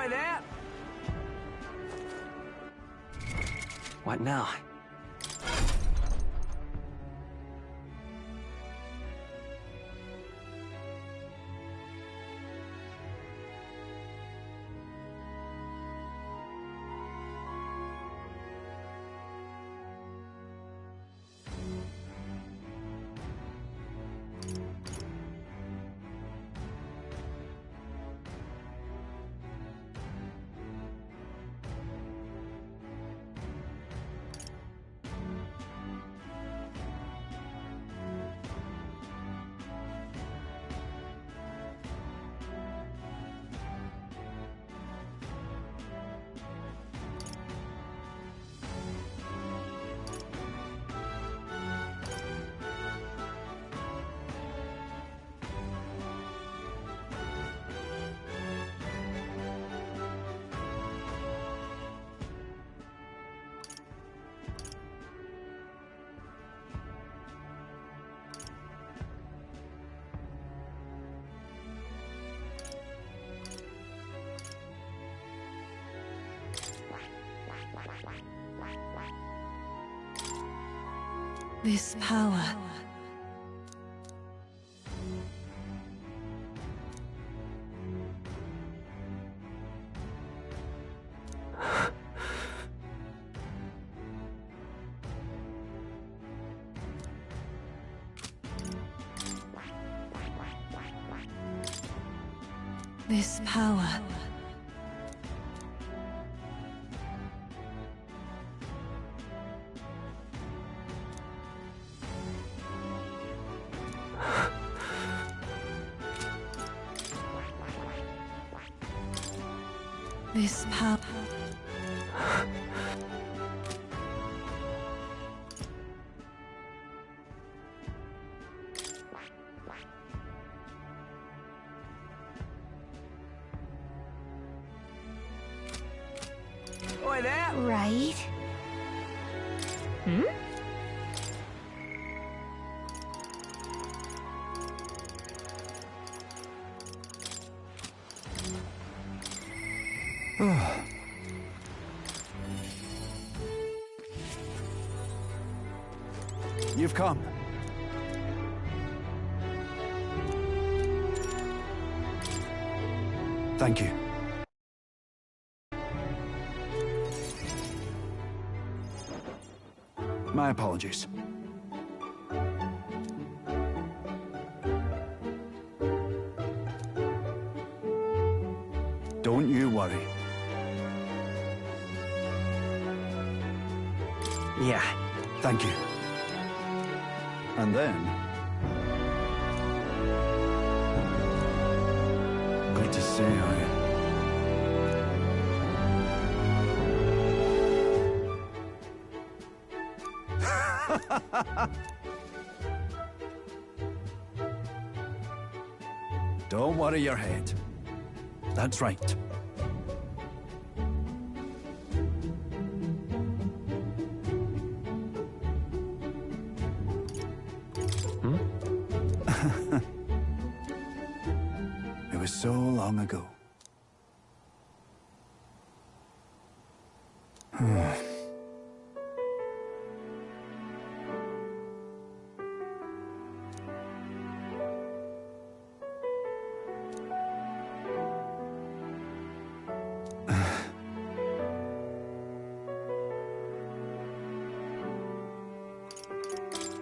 Oi there! What now? This power. This power. This power. Oi there! Right? Hmm? You've come. Thank you. My apologies. Don't you worry. Yeah. Thank you. And then... good to see you. Don't worry your head. That's right. It was so long ago.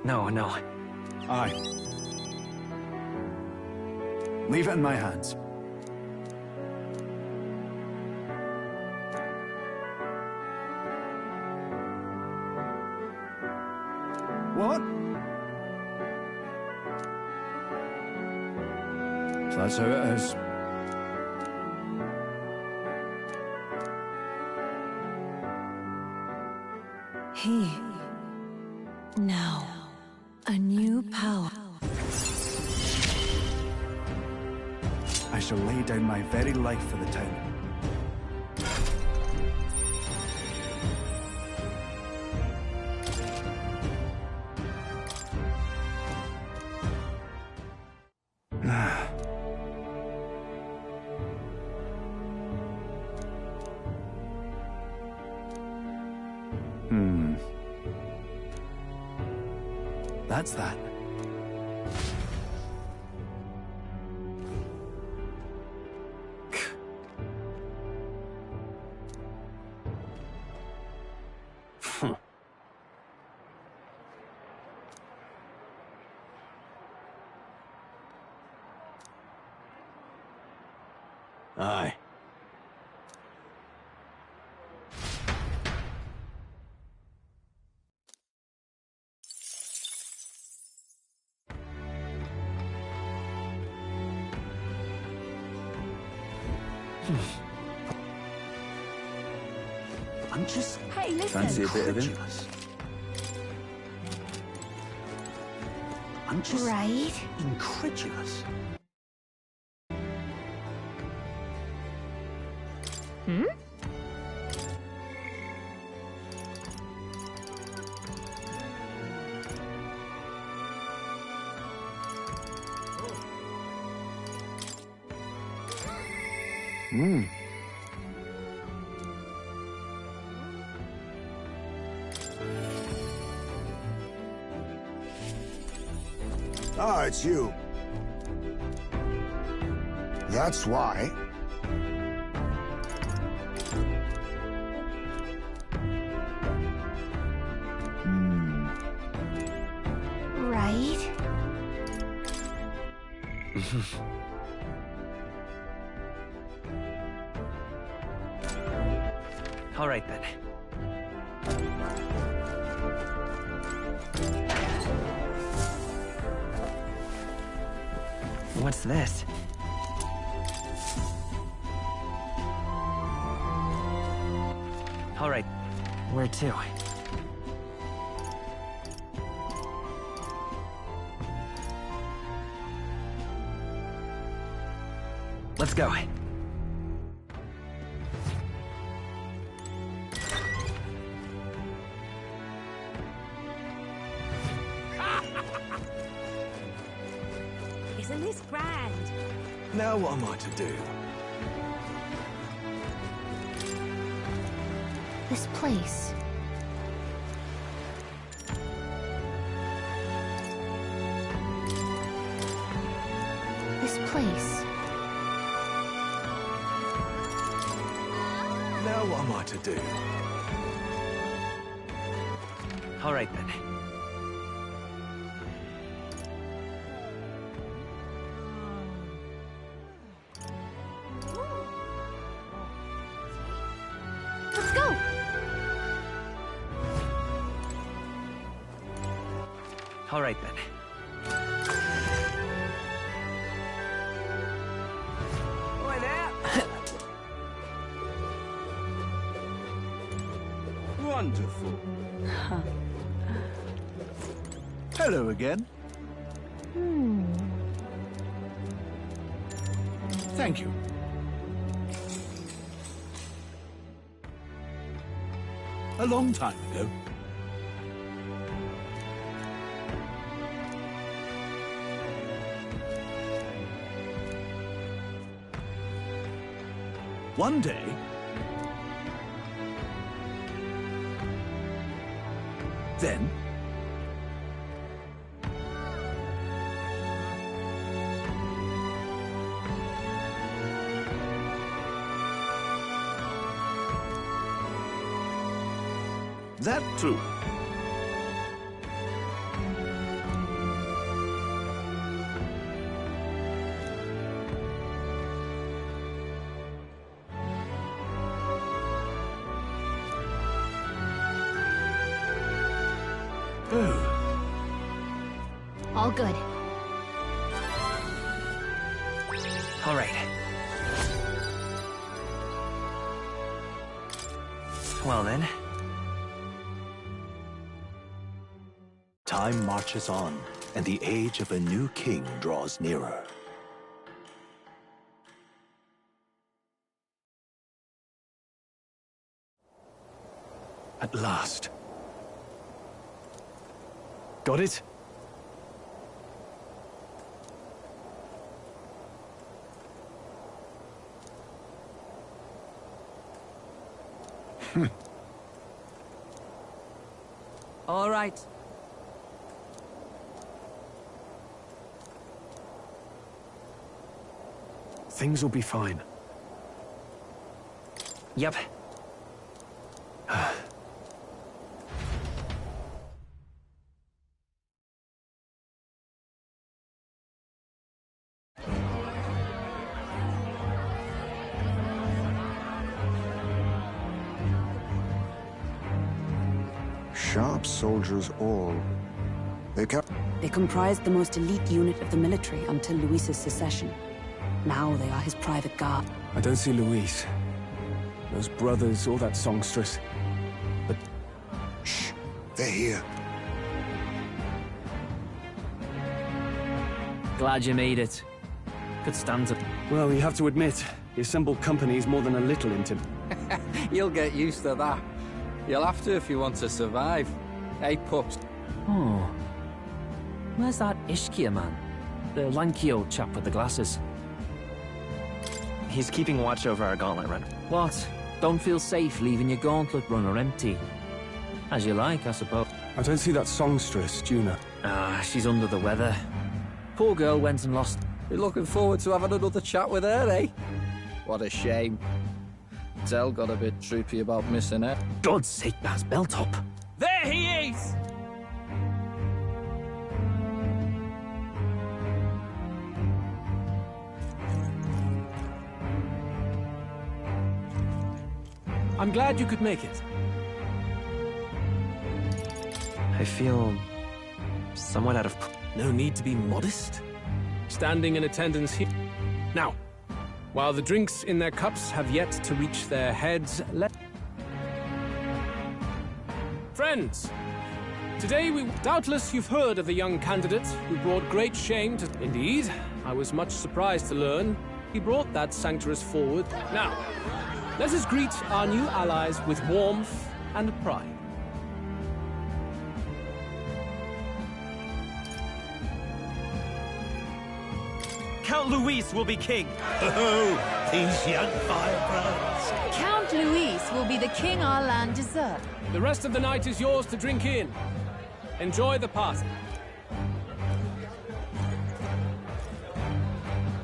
No, no. Aye. Leave it in my hands. What? So that's how it is. He. Now, a new power. I shall lay down my very life for the town. that's that. Aye. I'm just Hey, listen. Fancy a bit of him? incredulous. I'm just Right? incredulous. Hmm? Ah, it's you. That's why. Right? All right then. What's this? All right. Where to? Let's go. Isn't this grand? Now what am I to do? This place. This place. Now what am I to do? All right then. Let's go! All right then. Boy there. Wonderful. Hello again. Thank you. A long time ago. One day, then, that too. Oh, All good. All right. Well then. Time marches on, and the age of a new king draws nearer. at last. Got it? All right. Things will be fine. Yep. Sharp soldiers all. They comprised the most elite unit of the military until Luis's secession. Now they are his private guard. I don't see Luis. Those brothers or that songstress. But Shh, they're here. Glad you made it. Could stand to... well, you have to admit, the assembled company is more than a little intimate. You'll get used to that. You'll have to if you want to survive. Hey, pups. Oh. Where's that Ishkia man? The lanky old chap with the glasses. He's keeping watch over our gauntlet run. What? Don't feel safe leaving your gauntlet runner empty? As you like, I suppose. I don't see that songstress, Juna. Ah, she's under the weather. Poor girl went and lost... You're looking forward to having another chat with her, eh? What a shame. Zell got a bit droopy about missing her. God's sake, that's Belltop. There he is! I'm glad you could make it. I feel... somewhat out of... No need to be modest. Standing in attendance here. Now, while the drinks in their cups have yet to reach their heads, Friends, today doubtless you've heard of the young candidate who brought great shame to... Indeed, I was much surprised to learn he brought that sanctuary forward. Now, let us greet our new allies with warmth and pride. Count Luis will be king! Oh, these young firebrands. Count Luis will be the king our land deserves. The rest of the night is yours to drink in. Enjoy the party.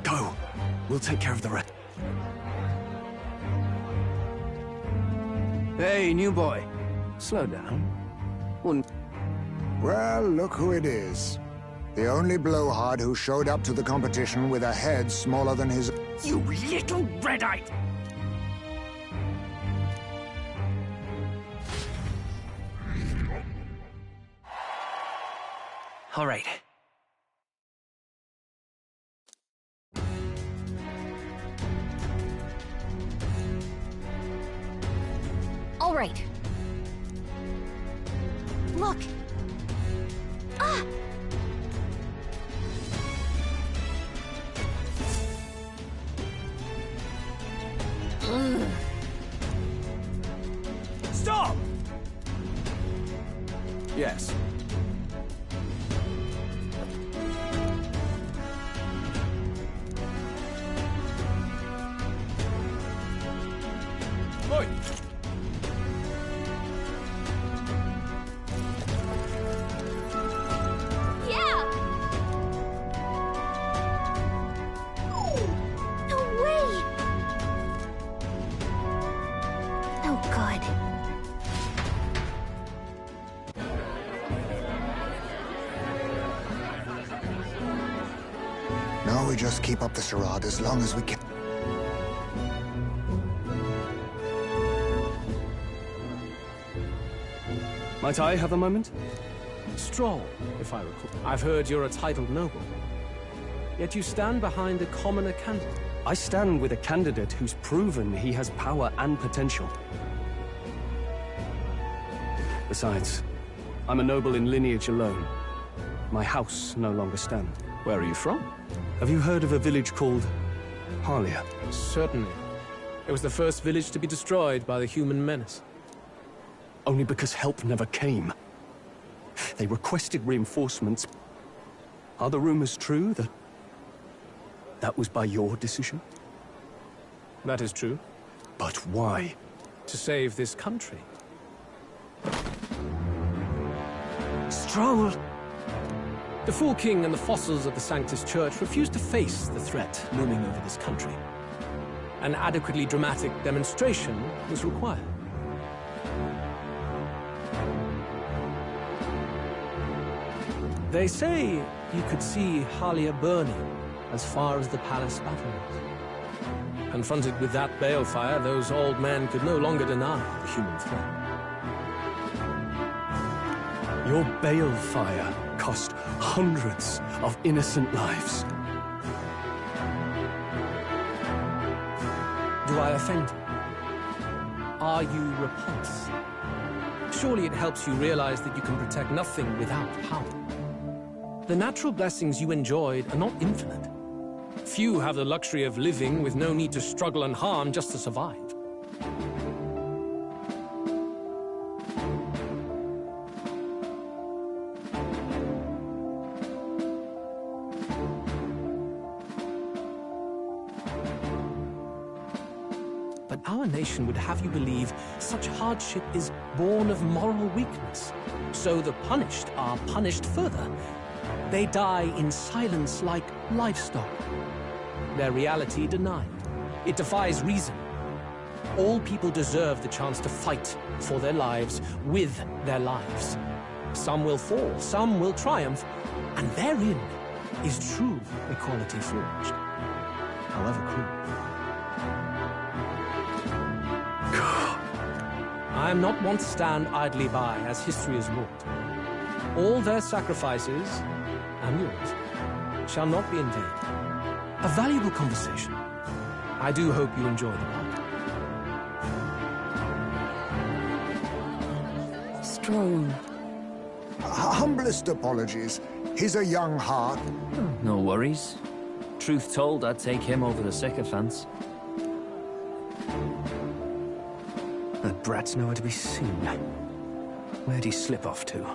Go. We'll take care of the rest. Hey, new boy. Slow down. Well, look who it is. The only blowhard who showed up to the competition with a head smaller than his... You little red-eyed! All right. All right. Look. Ah! Ugh. Stop! Yes. Oi! Yeah! No way! Oh, God. Now we just keep up the charade as long as we can. Might I have a moment? Stroll, if I recall. I've heard you're a titled noble. Yet you stand behind a commoner candidate. I stand with a candidate who's proven he has power and potential. Besides, I'm a noble in lineage alone. My house no longer stands. Where are you from? Have you heard of a village called Harlia? Certainly. It was the first village to be destroyed by the human menace. Only because help never came. They requested reinforcements. Are the rumors true that that was by your decision? That is true. But why? To save this country. Stroll! The Fool King and the fossils of the Sanctus Church refused to face the threat looming over this country. An adequately dramatic demonstration was required. They say you could see Halia burning as far as the palace battlements. Confronted with that balefire, those old men could no longer deny the human threat. Your balefire cost hundreds of innocent lives. Do I offend you? Are you repulsed? Surely it helps you realize that you can protect nothing without power. The natural blessings you enjoyed are not infinite. Few have the luxury of living with no need to struggle and harm just to survive. But our nation would have you believe such hardship is born of moral weakness. So the punished are punished further. They die in silence like livestock. Their reality denied. It defies reason. All people deserve the chance to fight for their lives with their lives. Some will fall, some will triumph, and therein is true equality forged, however cruel. I am not one to stand idly by as history is wrought. All their sacrifices, and yours, shall not be in vain. A valuable conversation. I do hope you enjoy the party. Strong. Humblest apologies. He's a young heart. No worries. Truth told, I'd take him over the sycophants. That brat's nowhere to be seen. Where'd he slip off to?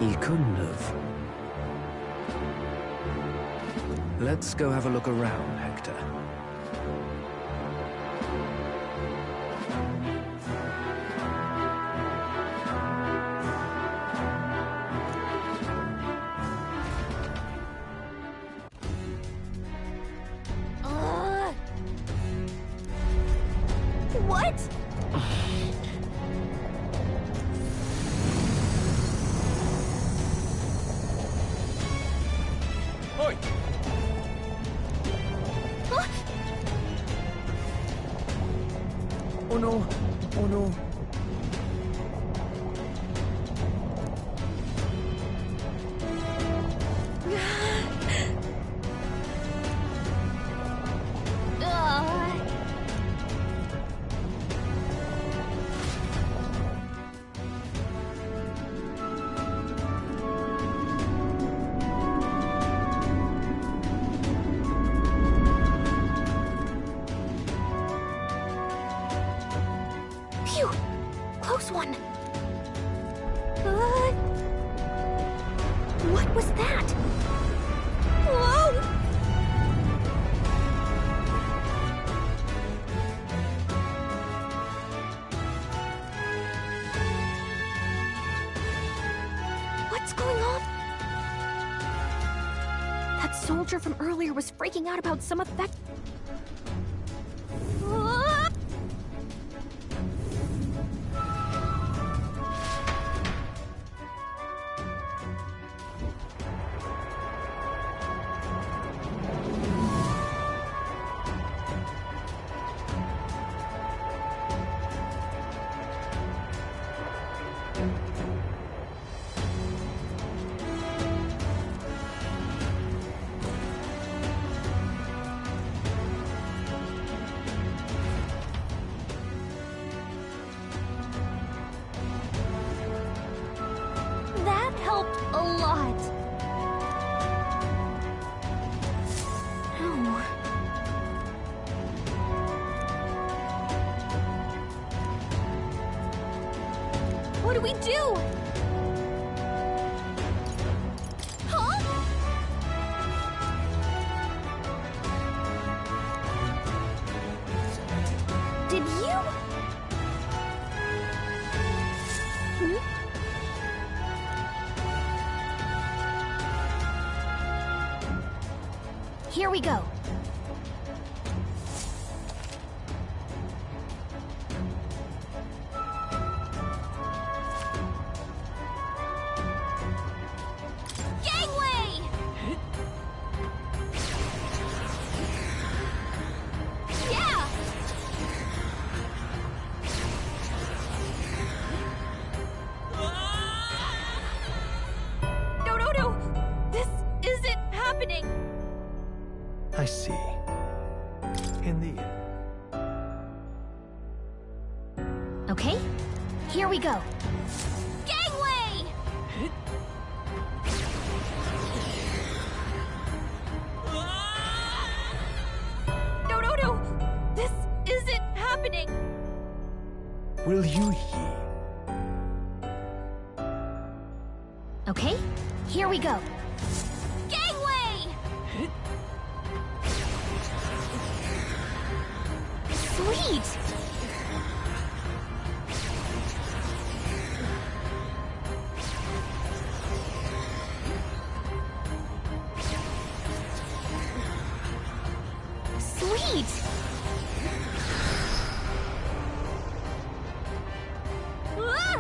He couldn't have. Let's go have a look around, Hector. What? Oi! Oh no! Oh no! Phew! Close one. What was that? Whoa! What's going on? That soldier from earlier was freaking out about some effect. What do we do? Huh? Did you? Hmm? Here we go. Gangway! Yeah! No! This isn't happening! I see. In the end. Okay, here we go. Gangway! No! This isn't happening! Will you heed? Okay, here we go. Gangway! Sweet! Sweet! Ah!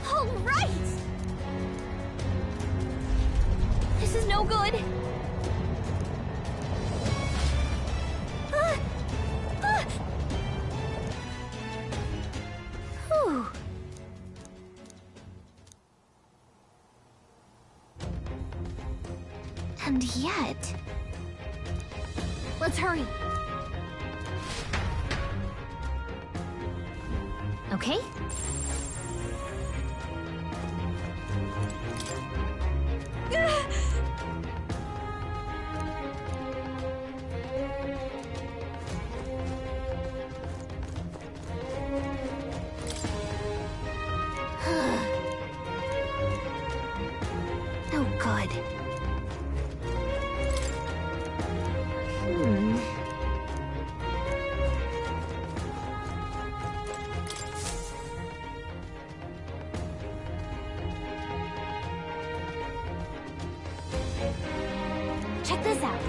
All right! This is no good. Whew. And yet... Let's hurry. Okay? No good. Check this out.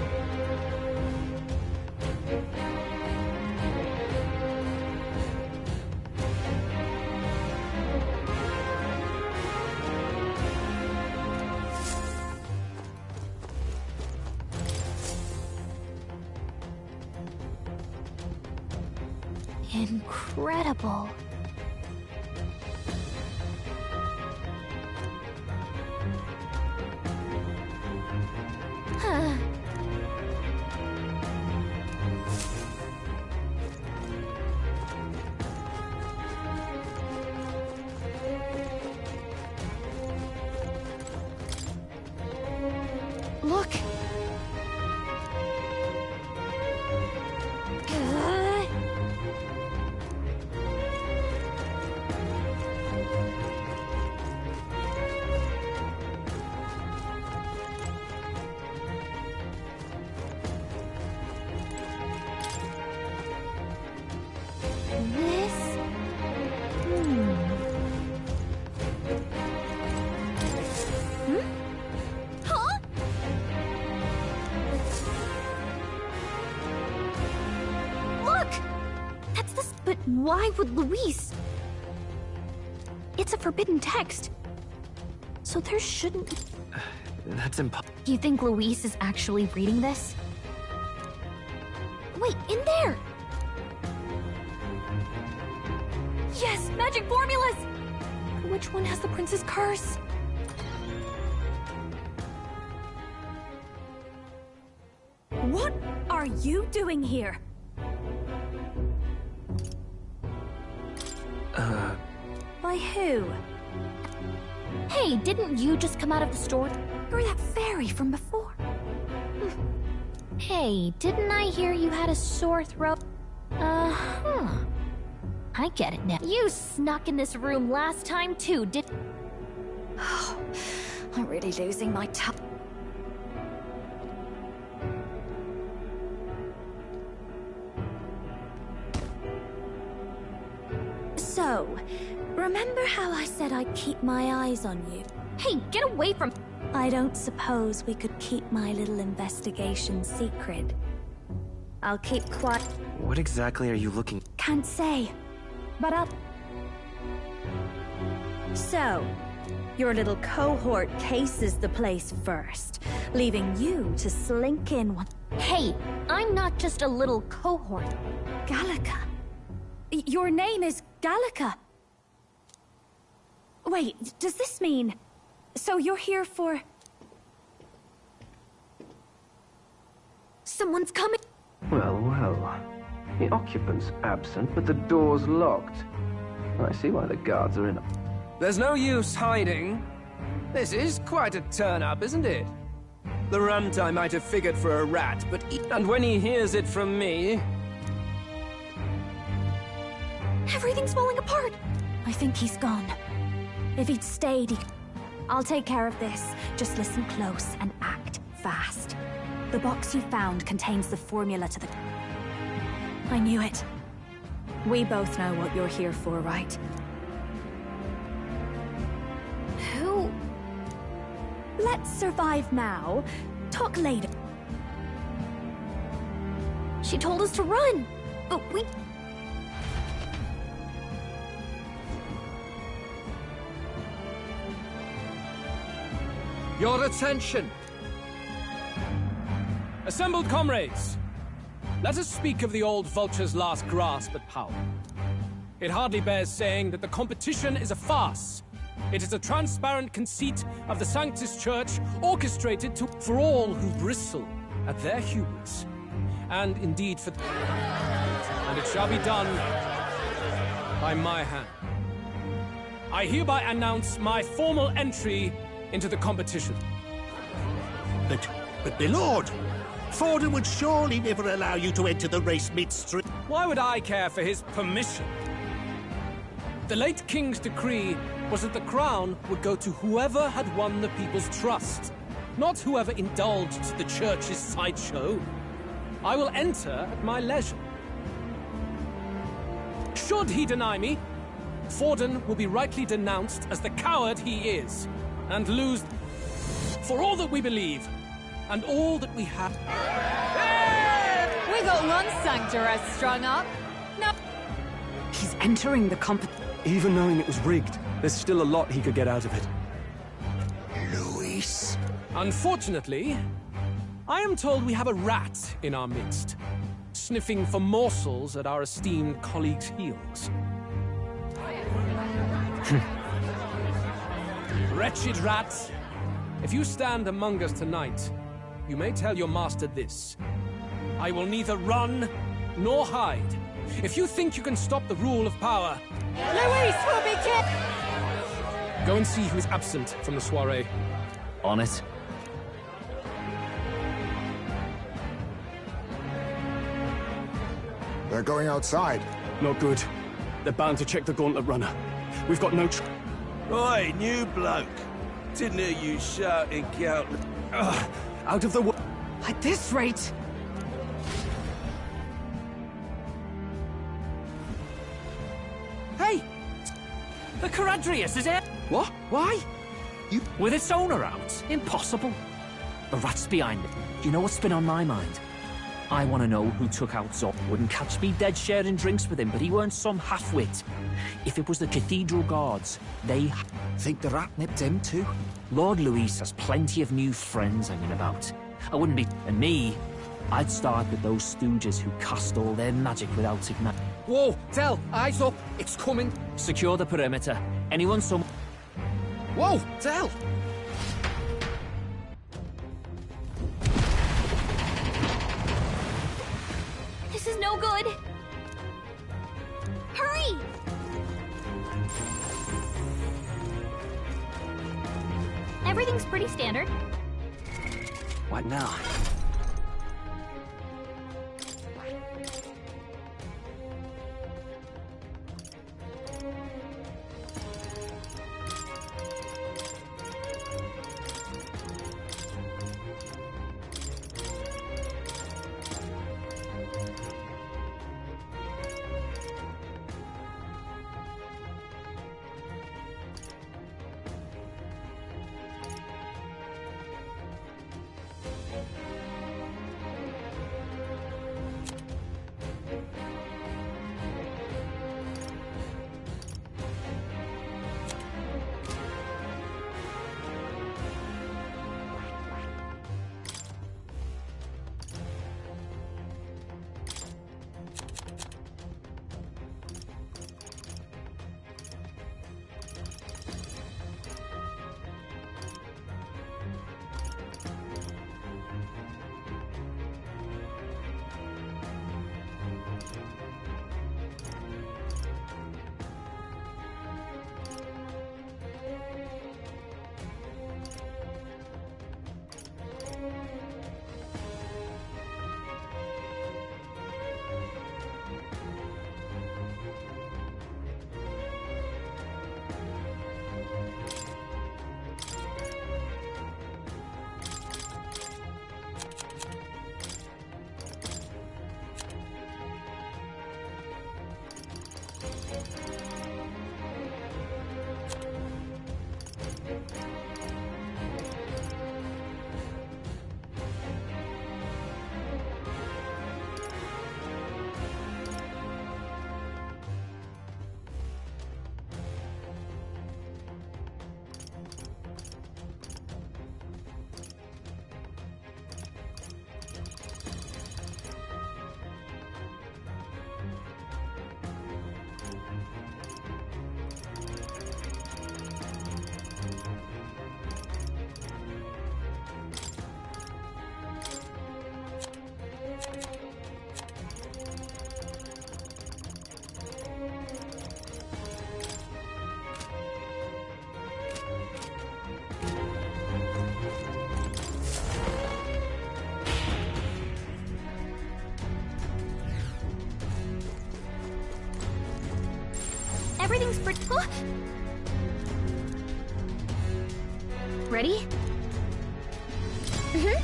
Incredible. Huh. Look. This... Huh? Look! That's the... But why would Luis... It's a forbidden text. So there shouldn't... That's impossible. Do you think Luis is actually reading this? Wait, in there! Yes, magic formulas! Which one has the prince's curse? What are you doing here? By who? Hey, didn't you just come out of the store? You're that fairy from before. Hey, didn't I hear you had a sore throat? I get it now. You snuck in this room last time too, did... Oh, I'm really losing my time. So, remember how I said I'd keep my eyes on you? Hey, get away from... I don't suppose we could keep my little investigation secret. I'll keep quiet. What exactly are you looking... Can't say, but I'll... So, your little cohort cases the place first, leaving you to slink in one... Hey, I'm not just a little cohort. Gallica. Your name is Gallica. Wait, does this mean... So you're here for... Someone's coming? Well, well. The occupant's absent, but the door's locked. I see why the guards are in. There's no use hiding. This is quite a turn-up, isn't it? The runtime might have figured for a rat, but... And when he hears it from me... Everything's falling apart. I think he's gone. If he'd stayed, I'll take care of this. Just listen close and act fast. The box you found contains the formula to the... I knew it. We both know what you're here for, right? Who? Let's survive now. Talk later. She told us to run, but we... Your attention! Assembled comrades, let us speak of the old vulture's last grasp at power. It hardly bears saying that the competition is a farce. It is a transparent conceit of the Sanctus Church orchestrated for all who bristle at their hubris. And indeed for... And it shall be done by my hand. I hereby announce my formal entry into the competition. But my lord, Forden would surely never allow you to enter the race midstream. Why would I care for his permission? The late king's decree was that the crown would go to whoever had won the people's trust, not whoever indulged the church's sideshow. I will enter at my leisure. Should he deny me, Forden will be rightly denounced as the coward he is, and lose for all that we believe, and all that we have. We got one sanctuary strung up. No. He's entering the competition. Even knowing it was rigged, there's still a lot he could get out of it. Luis. Unfortunately, I am told we have a rat in our midst, sniffing for morsels at our esteemed colleagues' heels. Wretched rat, if you stand among us tonight, you may tell your master this. I will neither run nor hide. If you think you can stop the rule of power... Luis will be killed! Go and see who is absent from the soiree. On it. They're going outside. Not good. They're bound to check the gauntlet runner. We've got no... Oi, new bloke. Didn't hear you shouting gauntlet. Out of the way. At this rate... Hey! The Caradrius is it? What? Why? You... With its owner out? Impossible. The rat's behind it. Do you know what's been on my mind? I want to know who took out Zod. Wouldn't catch me dead sharing drinks with him, but he weren't some half-wit. If it was the cathedral guards, they... Think the rat nipped him too? Lord Luis has plenty of new friends hanging about. I wouldn't be... And me, I'd start with those stooges who cast all their magic without ignite. Whoa, Tell, eyes up, it's coming. Secure the perimeter. Anyone some... Whoa, Tell! This is no good. Hurry! pretty standard. What now? Everything's pretty... Oh! Ready? Mm-hmm.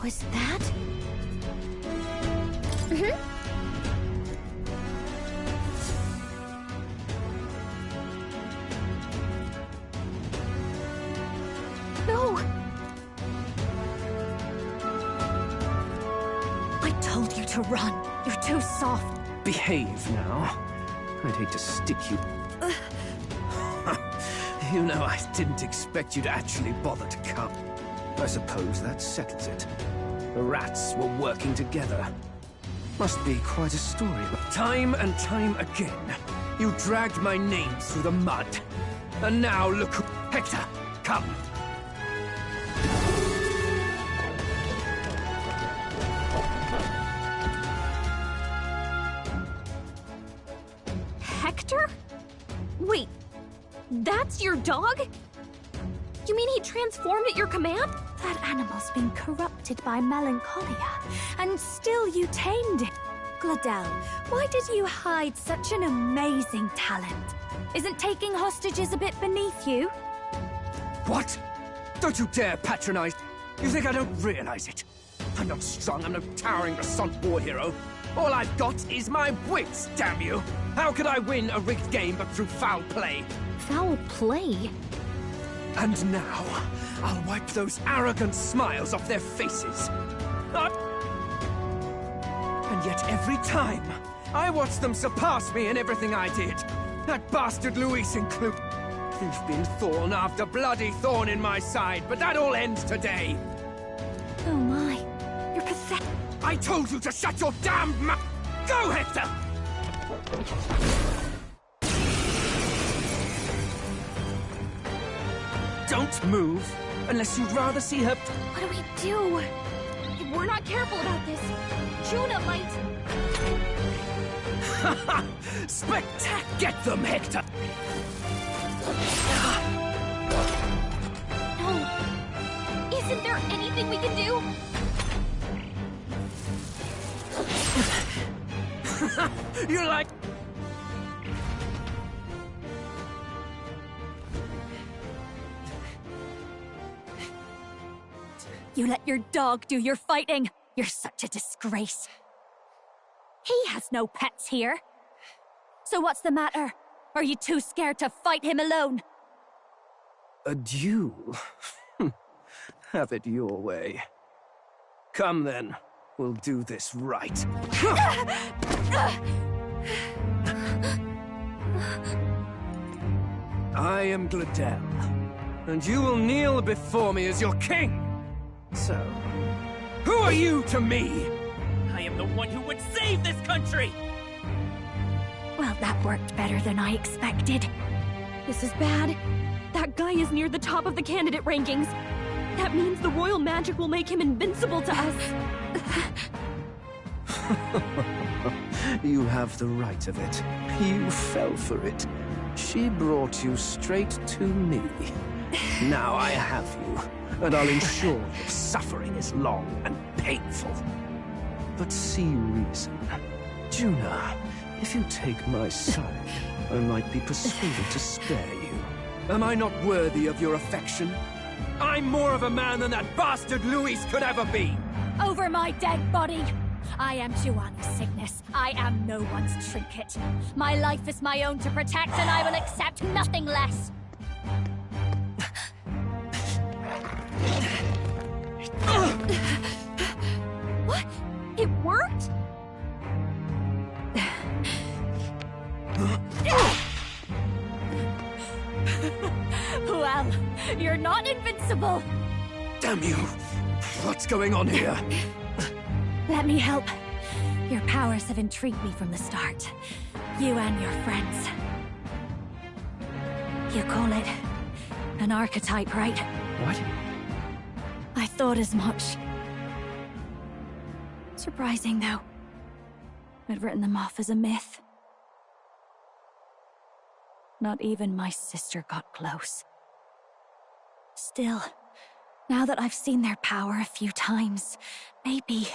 Was that? Mm-hmm. No! I told you to run. You're too soft. Behave now. I'd hate to stick you. You know, I didn't expect you to actually bother to come. I suppose that settles it. The rats were working together. Must be quite a story. Time and time again, you dragged my name through the mud. And now look... Hector, come. Hector? Wait, that's your dog? You mean he transformed at your command? That animal's been corrupted by melancholia, and still you tamed it. Gladel, why did you hide such an amazing talent? Isn't taking hostages a bit beneath you? What? Don't you dare patronize. You think I don't realize it? I'm not strong, I'm no towering Rassant war hero. All I've got is my wits, damn you! How could I win a rigged game but through foul play? Foul play? And now, I'll wipe those arrogant smiles off their faces. And yet every time, I watch them surpass me in everything I did. That bastard Luis included. There's been thorn after bloody thorn in my side, but that all ends today. Oh my, you're pathetic. I told you to shut your damned mouth! Go, Hector! Don't move, unless you'd rather see her... What do we do? we're not careful about this, Juna might... Get them, Hector! No. Isn't there anything we can do? You're like... You let your dog do your fighting. You're such a disgrace. He has no pets here. So what's the matter? Are you too scared to fight him alone? A duel? Have it your way. Come then, we'll do this right. I am Gladel, and you will kneel before me as your king. So, who are you to me? I am the one who would save this country! Well, that worked better than I expected. This is bad. That guy is near the top of the candidate rankings. That means the royal magic will make him invincible to us. You have the right of it. You fell for it. She brought you straight to me. Now I have you, and I'll ensure your suffering is long and painful. But see reason. Juna, if you take my side, I might be persuaded to spare you. Am I not worthy of your affection? I'm more of a man than that bastard Luis could ever be! Over my dead body! I am Juana's sickness. I am no one's trinket. My life is my own to protect, and I will accept nothing less. What? It worked? Well, you're not invincible. Damn you! What's going on here? Let me help. Your powers have intrigued me from the start. You and your friends. You call it an archetype, right? What? I thought as much. Surprising, though. I'd written them off as a myth. Not even my sister got close. Still, now that I've seen their power a few times, maybe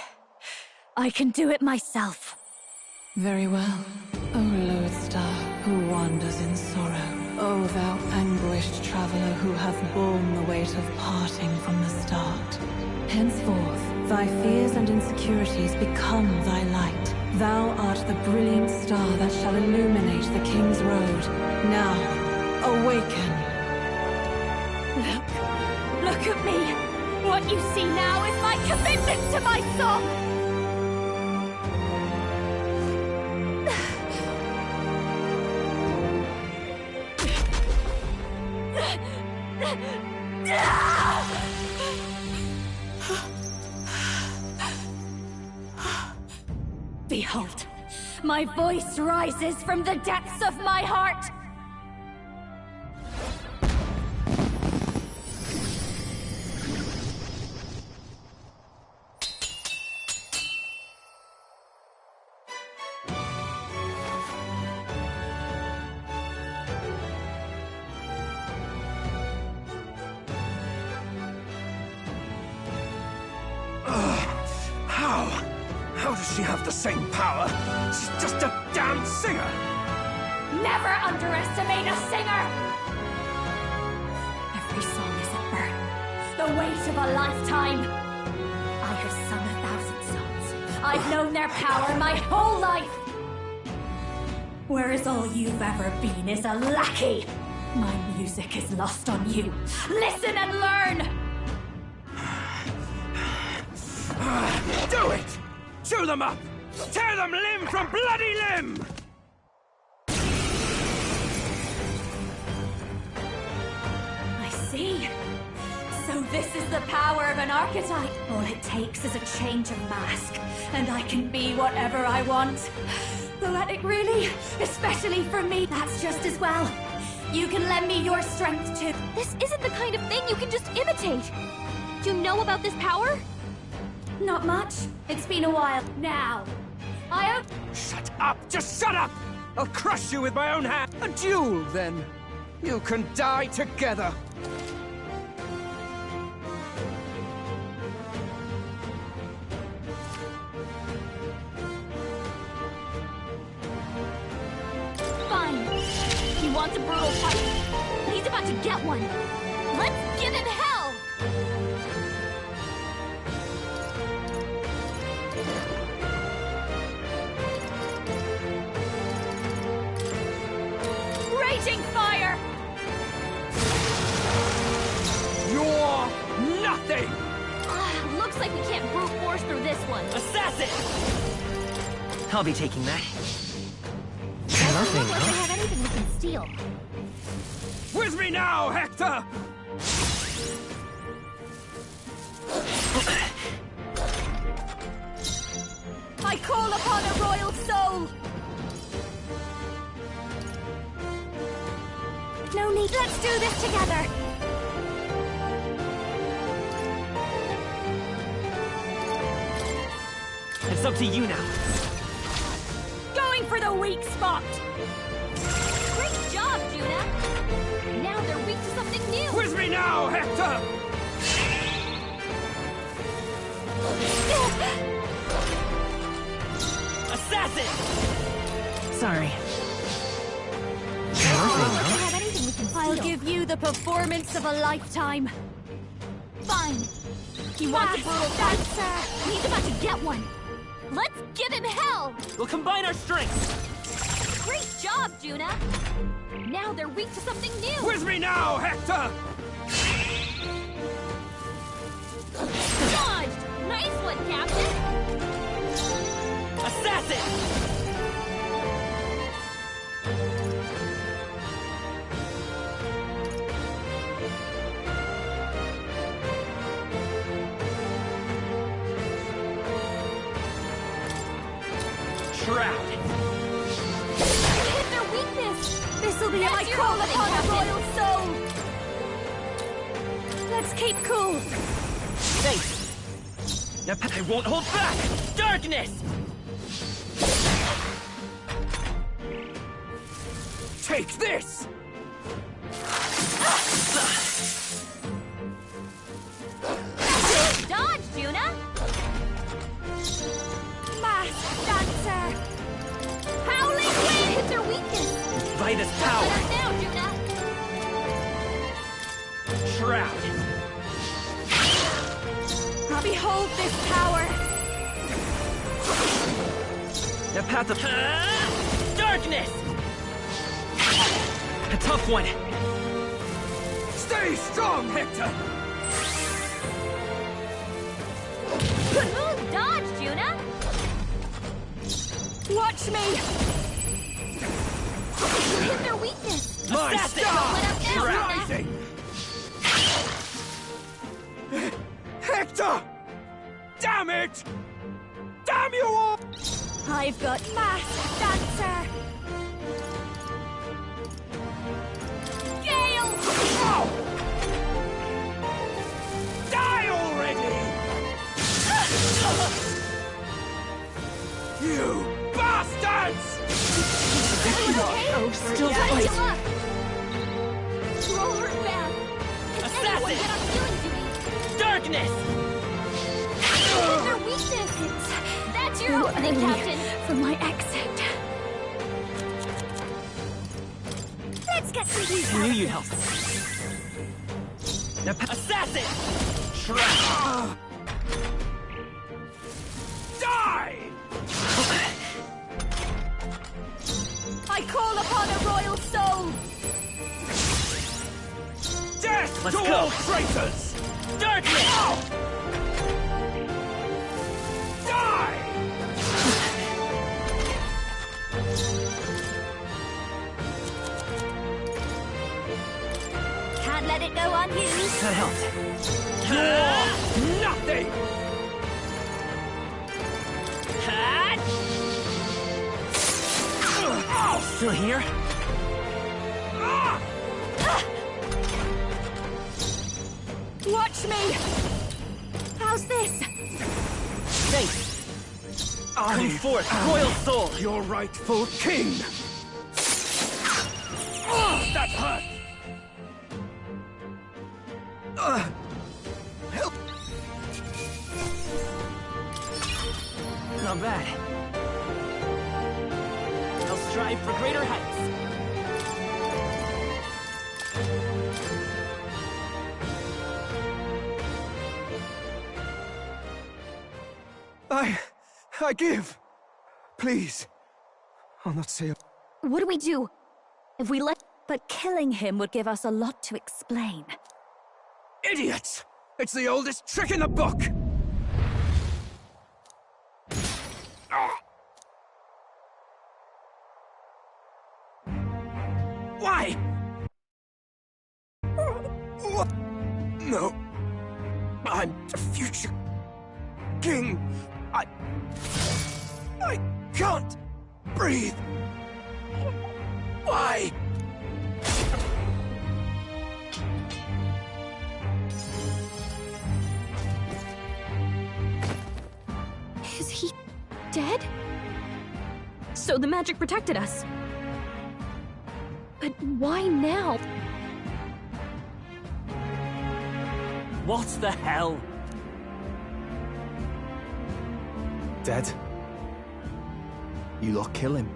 I can do it myself. Very well, O lodestar who wanders in sorrow. O thou anguished traveler who hath borne the weight of parting from the start. Henceforth, thy fears and insecurities become thy light. Thou art the brilliant star that shall illuminate the King's Road. Now, awaken. Look at me! What you see now is my commitment to my song! Behold, my voice rises from the depths of my heart! How does she have the same power? She's just a damn singer! Never underestimate a singer! Every song is a burden, the weight of a lifetime. I have sung 1,000 songs. I've known their power my whole life. Whereas all you've ever been is a lackey. My music is lost on you. Listen and learn! Do it! Chew them up! Tear them limb from bloody limb! I see. So this is the power of an archetype. All it takes is a change of mask, and I can be whatever I want. Poetic, really? Especially for me, that's just as well. You can lend me your strength too. This isn't the kind of thing you can just imitate. You know about this power? Not much. It's been a while. Now, I hope... Shut up! Just shut up! I'll crush you with my own hand! A duel, then! You can die together! Fine. He wants a brutal fight. He's about to get one. Let's give him hell! Raging fire! You're nothing! Looks like we can't brute force through this one. Assassin! I'll be taking that. Doesn't look like we have anything we can steal. With me now, Hector! I call upon a royal soul! No need. Let's do this together! It's up to you now. Going for the weak spot! Great job, Juna! Now they're weak to something new! With me now, Hector! Assassin! Sorry. I'll give you the performance of a lifetime. Fine. He wants a brutal fight, sir. He's about to get one. Let's give him hell! We'll combine our strengths. Great job, Juna! Now they're weak to something new! With me now, Hector! Dodged! Nice one, Captain! Assassin! Shroud! Hit their weakness! This'll be my call upon a royal soul! Let's keep cool! Thanks! Now I won't hold back! Darkness! Take this! Dodge, Juna! Masked dancer! Howling wind! Hit their weakness! By this power! Now, Juna! Shroud! I'll behold this power! The path of... darkness! A tough one! Stay strong, Hector! Smooth dodge, Juna! Watch me! You hit their weakness! My Assassin! star Don't let up is now, rising! Hector! Damn it! Damn you all! I've got masked dancer! Gale! Oh! Die already! You bastards! Okay? still Fight fight! you up! Roll her back! Can anyone get on healing duty? Darkness! Hit their weakness! That's your opening, Captain! For my exit. Let's get some peace! I knew you'd help. Now, assassin! Shroud! Die! I call upon a royal soul! Death Let's to go. all traitors! Darkness! Die! Can't let it go unused! That helped. You're nothing! Still here? Watch me! How's this? safe. Come forth, royal sword! Your rightful king! That hurt! Help! Not bad. I'll strive for greater heights. I give. Please. I'll not say a... What do we do? If we let... But killing him would give us a lot to explain. Idiots! It's the oldest trick in the book! Why? No. I'm the future king. I can't breathe. Why? Is he dead? So the magic protected us. But why now? What the hell? Dead? You lot kill him?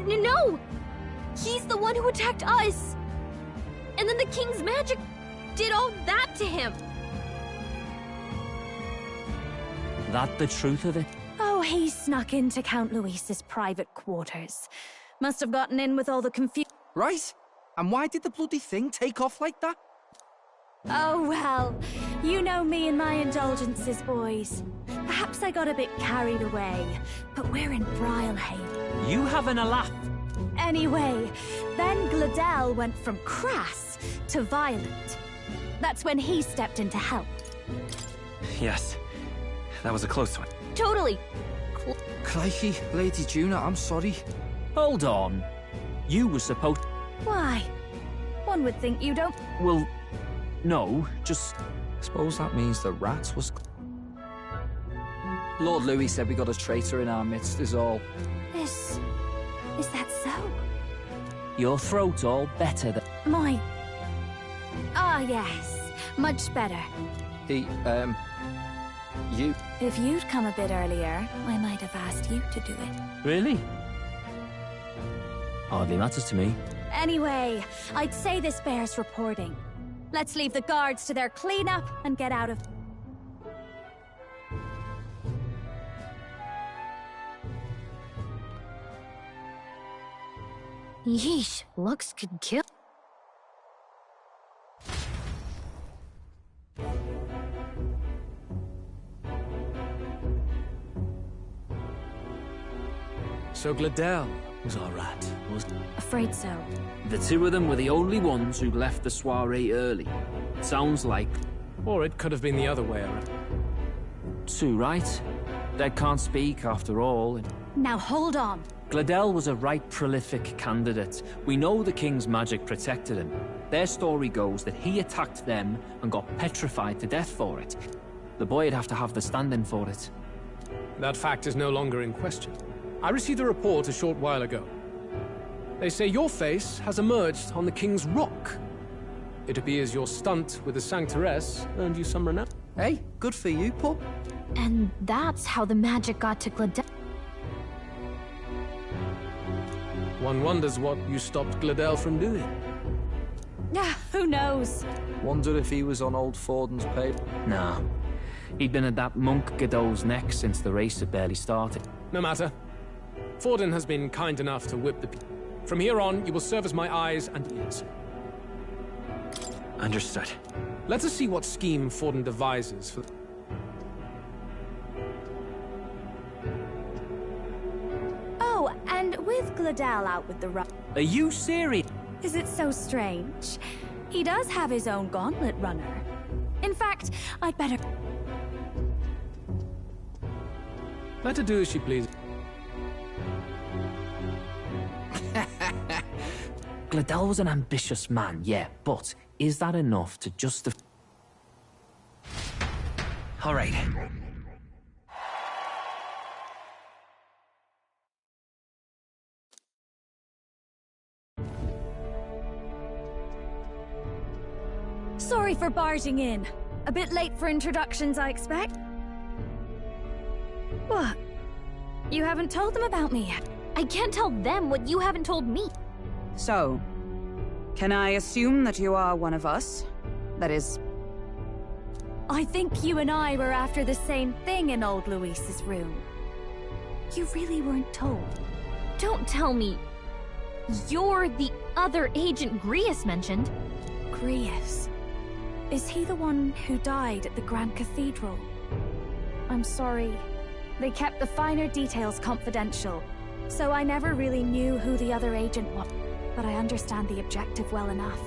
No! He's the one who attacked us! And then the king's magic did all that to him! That the truth of it? Oh, he snuck into Count Luis's private quarters. Must have gotten in with all the confusion. Right? And why did the bloody thing take off like that? Oh, well, you know me and my indulgences, boys. Perhaps I got a bit carried away, but we're in Brilhaven. You having a laugh? Anyway, then Gladel went from crass to violent. That's when he stepped in to help. Yes. That was a close one. Totally. Crikey, Lady Juna, I'm sorry. Hold on. You were supposed... Why? One would think you don't... Well, no, just... Suppose that means the rats was... Lord Louis said we got a traitor in our midst is all. Is that so? Your throat all better than... My... Ah, yes. Much better. You... If you'd come a bit earlier, I might have asked you to do it. Really? Hardly matters to me. Anyway, I'd say this bears reporting. Let's leave the guards to their cleanup and get out of... Yeesh, looks could kill. So Gladel was our rat, was... Afraid so. The two of them were the only ones who left the soiree early. Sounds like... Or it could have been the other way around. Two, right? Dead can't speak, after all. Now hold on. Gladel was a right prolific candidate. We know the king's magic protected him. Their story goes that he attacked them and got petrified to death for it. The boy'd have to have the stand-in for it. That fact is no longer in question. I received a report a short while ago. They say your face has emerged on the King's Rock. It appears your stunt with the Sanctoress earned you some renown. Hey, good for you, pup. And that's how the magic got to Gladel. One wonders what you stopped Gladel from doing. Who knows? Wonder if he was on old Forden's paper. Nah. He'd been at that monk Godot's neck since the race had barely started. No matter. Forden has been kind enough to whip the people. From here on, you will serve as my eyes and ears. Understood. Let us see what scheme Forden devises for... Oh, and with Gladel out with the run... Are you serious? Is it so strange? He does have his own gauntlet runner. In fact, I'd better... Let her do as she pleases. Gladel was an ambitious man, yeah, but is that enough to justify... All right. Sorry for barging in. A bit late for introductions, I expect. What? You haven't told them about me yet? I can't tell them what you haven't told me. So, can I assume that you are one of us? That is... I think you and I were after the same thing in old Luis's room. You really weren't told. Don't tell me. You're the other agent Grius mentioned. Grius? Is he the one who died at the Grand Cathedral? I'm sorry. They kept the finer details confidential, so I never really knew who the other agent was. But I understand the objective well enough.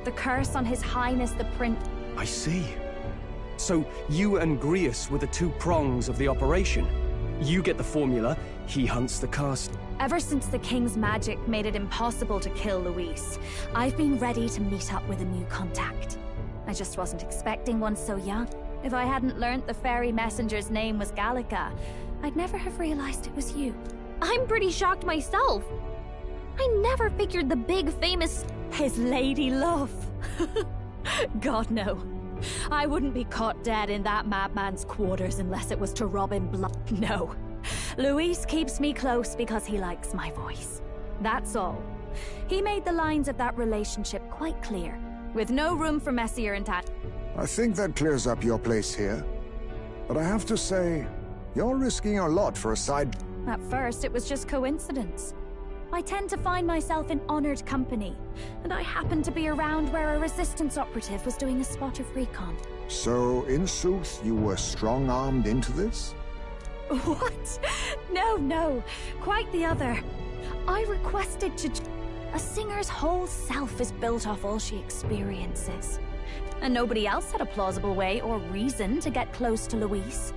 The curse on His Highness the Prince... I see. So you and Grius were the two prongs of the operation. You get the formula, he hunts the cast. Ever since the King's magic made it impossible to kill Luis, I've been ready to meet up with a new contact. I just wasn't expecting one so young. If I hadn't learnt the fairy messenger's name was Gallica, I'd never have realized it was you. I'm pretty shocked myself. I never figured the big famous... His lady love. God, no. I wouldn't be caught dead in that madman's quarters unless it was to rob him blind. No. Luis keeps me close because he likes my voice. That's all. He made the lines of that relationship quite clear, with no room for messier and I think that clears up your place here. But I have to say, you're risking a lot for a side... At first, it was just coincidence. I tend to find myself in honored company, and I happened to be around where a resistance operative was doing a spot of recon. So, in sooth, you were strong-armed into this? What? No. Quite the other. I requested to... A singer's whole self is built off all she experiences. And nobody else had a plausible way or reason to get close to Luis.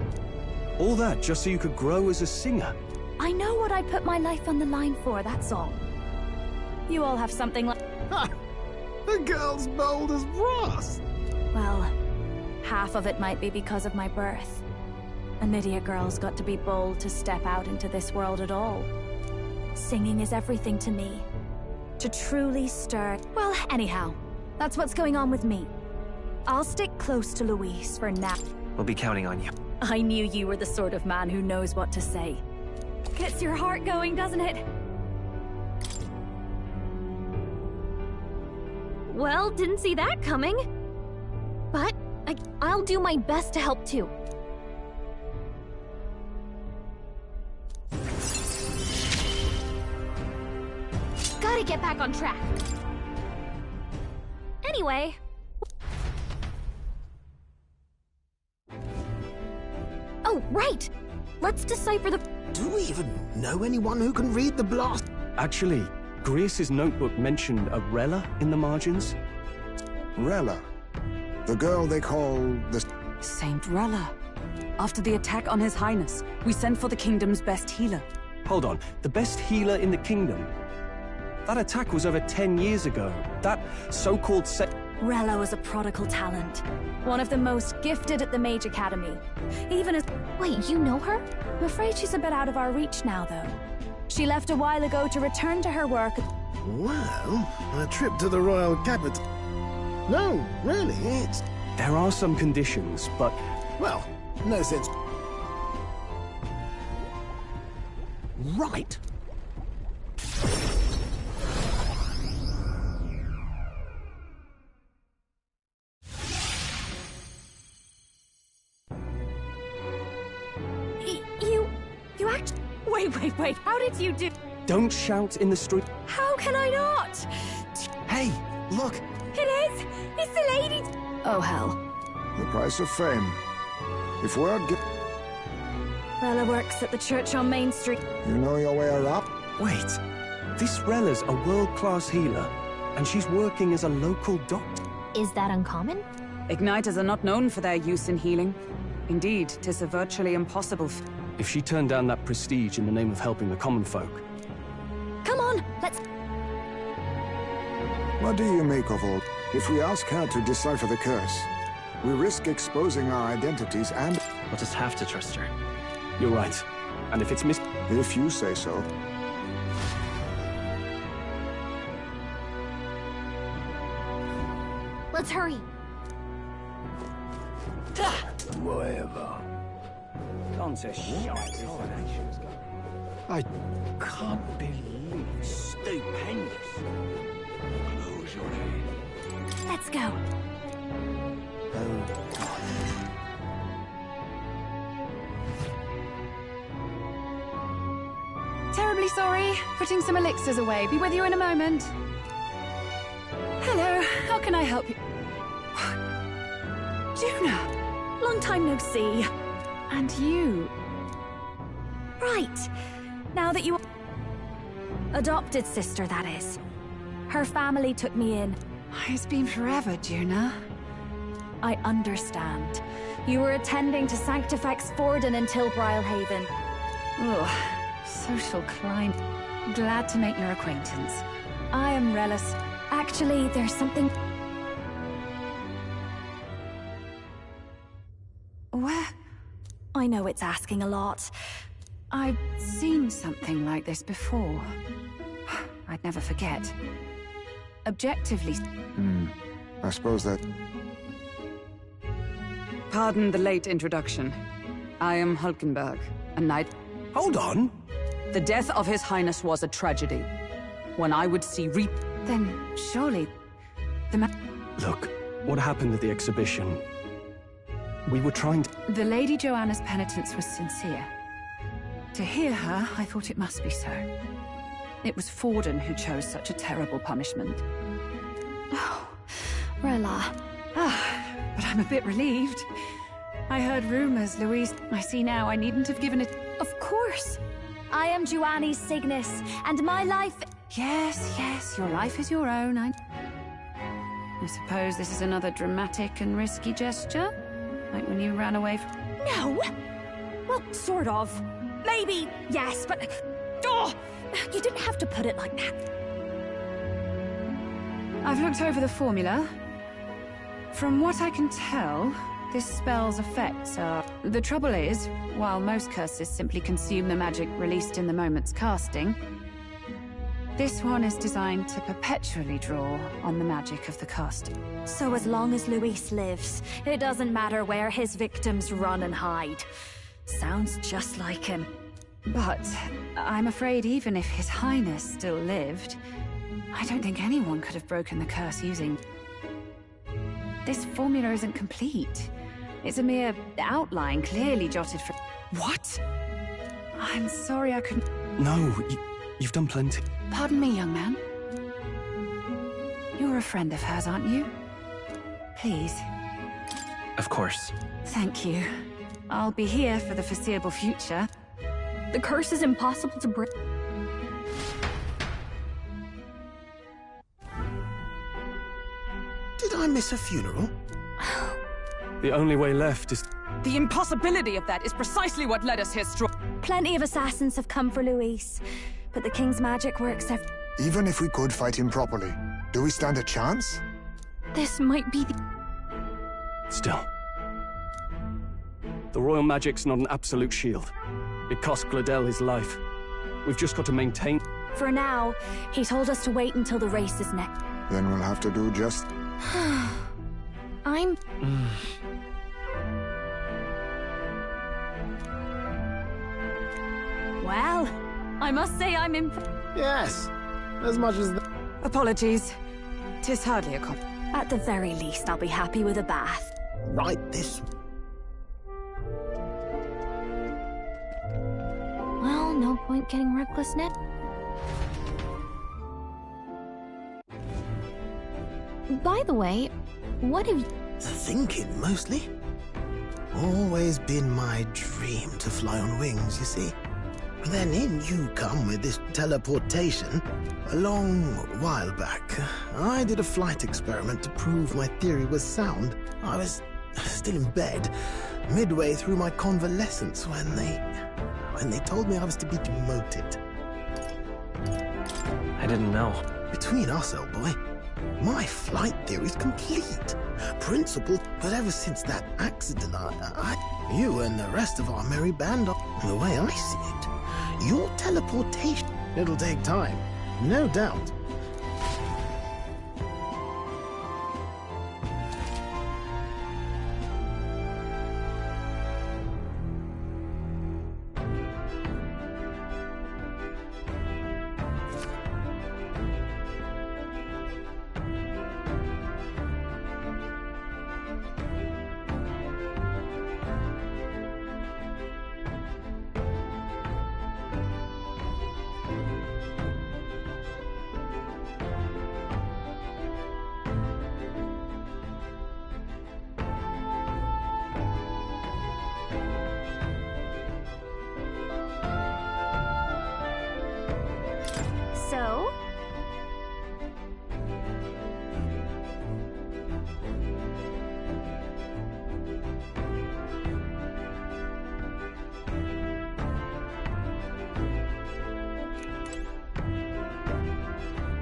All that just so you could grow as a singer? I know what I put my life on the line for, that's all. You all have something like... Ha! The girl's bold as brass! Well, half of it might be because of my birth. A Nydia girl's got to be bold to step out into this world at all. Singing is everything to me. To truly stir... Well, anyhow, that's what's going on with me. I'll stick close to Luis for now. We'll be counting on you. I knew you were the sort of man who knows what to say. Gets your heart going, doesn't it? Well, didn't see that coming. But I'll do my best to help too. Gotta get back on track. Anyway... Oh, right! Let's decipher the... Do we even know anyone who can read the blast? Actually, Grius's notebook mentioned a Rella in the margins. Rella? The girl they call the... Saint Rella. After the attack on His Highness, we sent for the kingdom's best healer. Hold on, the best healer in the kingdom? That attack was over 10 years ago. That so-called Rella was a prodigal talent. One of the most gifted at the Mage Academy. Even as... Wait, you know her? I'm afraid she's a bit out of our reach now, though. She left a while ago to return to her work. Well, a trip to the royal capital... No, really, it's... There are some conditions, but... Well, no sense... Right. You actually... Wait, how did you do... Don't shout in the street. How can I not? Hey, look! It is! It's the lady... Oh, hell. The price of fame. If word get... Rella works at the church on Main Street. You know your way around? Wait, this Rella's a world-class healer, and she's working as a local doctor. Is that uncommon? Igniters are not known for their use in healing. Indeed, 'tis a virtually impossible... If she turned down that prestige in the name of helping the common folk... Come on, let's... What do you make of all... If we ask her to decipher the curse, we risk exposing our identities and... We'll just have to trust her. You're right. And if it's Miss... If you say so. Let's hurry. Whatever. Gone to shite. I can't believe Stupendous. Close your eyes. Let's go. Terribly sorry. Putting some elixirs away. Be with you in a moment. Hello. How can I help you? Juna! Long time no see. And you? Right. Now that you... Adopted sister, that is. Her family took me in. It's been forever, Juna. I understand. You were attending to Sanctifex Forden in Tilbrile Haven. Ugh. Social climb. Glad to make your acquaintance. I am Relis. Actually, there's something... Where? I know it's asking a lot. I've seen something like this before. I'd never forget. Objectively... I suppose that... Pardon the late introduction. I am Hulkenberg, a knight... Hold on! The death of His Highness was a tragedy. When I would see reap... Then, surely... The Look, what happened at the exhibition... We were trying to... The Lady Joanna's penitence was sincere. To hear her, I thought it must be so. It was Forden who chose such a terrible punishment. Oh, Rella. But I'm a bit relieved. I heard rumors, Louise. I see now I needn't have given it... Of course. I am Joanni's Cygnus, and my life... Yes, your life is your own. I suppose this is another dramatic and risky gesture? Like when you ran away from... No! Well, sort of. Maybe, yes, but... Oh! You didn't have to put it like that. I've looked over the formula. From what I can tell, this spell's effects are... The trouble is, while most curses simply consume the magic released in the moment's casting, this one is designed to perpetually draw on the magic of the caster. So as long as Luis lives, it doesn't matter where his victims run and hide. Sounds just like him. But I'm afraid even if His Highness still lived, I don't think anyone could have broken the curse using... This formula isn't complete. It's a mere outline clearly jotted for... What? I'm sorry I couldn't... No, you've done plenty. Pardon me, young man. You're a friend of hers, aren't you? Please. Of course. Thank you. I'll be here for the foreseeable future. The curse is impossible to break. Did I miss a funeral? The only way left is... The impossibility of that is precisely what led us here, Plenty of assassins have come for Luis, but the King's magic works every... Even if we could fight him properly, do we stand a chance? This might be the... Still. The royal magic's not an absolute shield. It cost Gladel his life. We've just got to maintain... For now, he told us to wait until the race is next. Then we'll have to do just... I'm... Well, I must say I'm impressed. Yes, as much as... Apologies. 'Tis hardly a cop. At the very least, I'll be happy with a bath. Right this... Well, no point getting reckless now. By the way, what have you... Thinking, mostly. Always been my dream to fly on wings, you see. Then in you come with this teleportation. A long while back, I did a flight experiment to prove my theory was sound. I was still in bed, midway through my convalescence when they told me I was to be demoted. I didn't know. Between us, old boy, my flight theory's complete. Principle, but ever since that accident, you and the rest of our merry band, the way I see it, your teleportation, it'll take time, no doubt. So?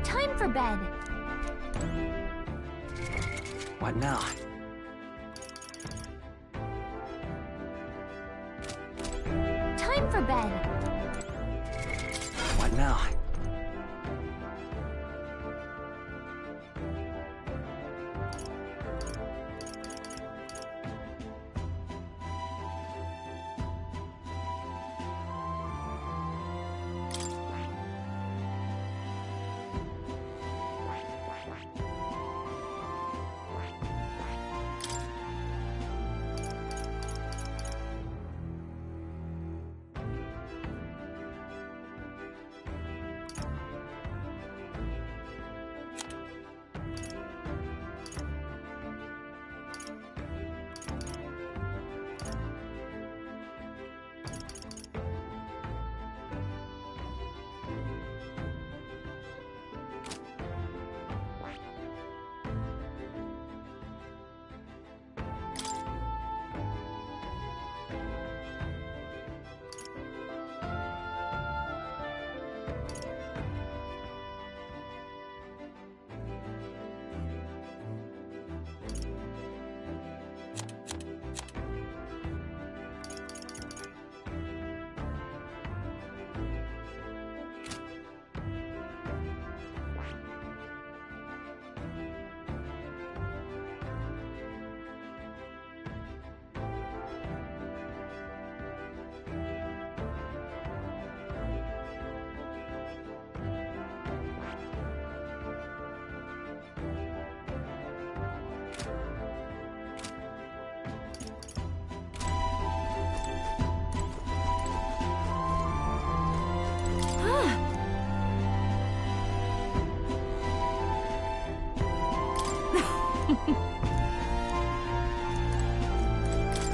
Time for bed. What now? Time for bed. What now?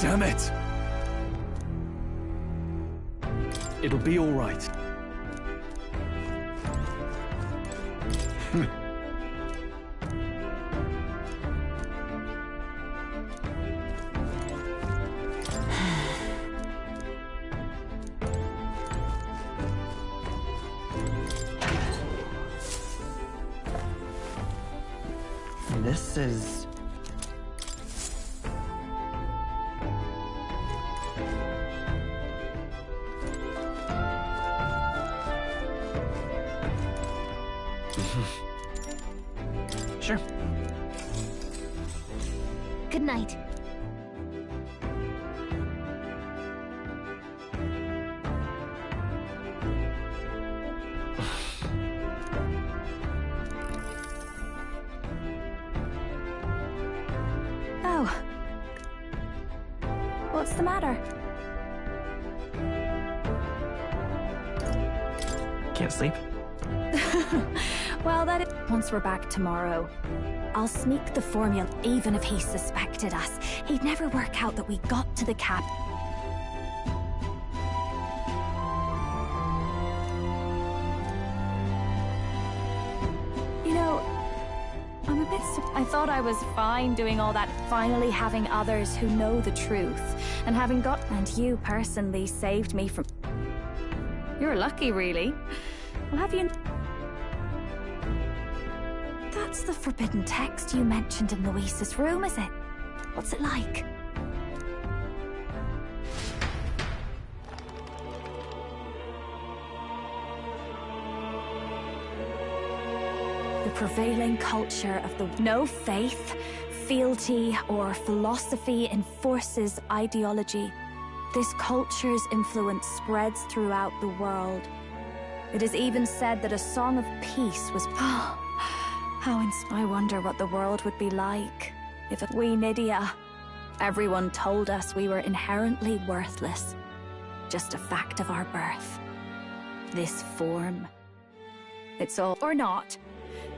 Damn it! It'll be all right. This is... Sure. Good night. Oh. What's the matter? Can't sleep? Well, once we're back tomorrow, I'll sneak the formula, even if he suspected us. He'd never work out that we got to the cap. You know, I'm a bit I thought I was fine doing all that, finally having others who know the truth, and having got... And you personally saved me from... You're lucky, really. Well, have you... That's the forbidden text you mentioned in Luis's room, is it? What's it like? The prevailing culture of the... No faith, fealty, or philosophy enforces ideology. This culture's influence spreads throughout the world. It is even said that a song of peace was... I wonder what the world would be like if we, Nydia. Everyone told us we were inherently worthless. Just a fact of our birth. This form. It's all... Or not.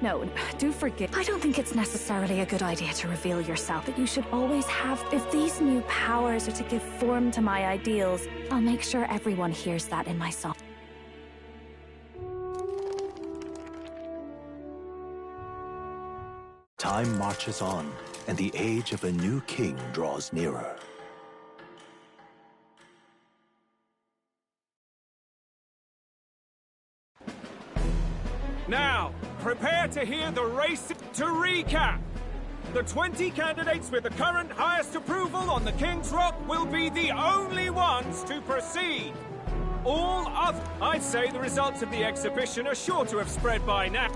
No, do forgive. I don't think it's necessarily a good idea to reveal yourself, that you should always have... If these new powers are to give form to my ideals, I'll make sure everyone hears that in my song. Time marches on, and the age of a new king draws nearer. Now, prepare to hear the race. To recap, the 20 candidates with the current highest approval on the King's Rock will be the only ones to proceed. All other... I'd say the results of the exhibition are sure to have spread by now.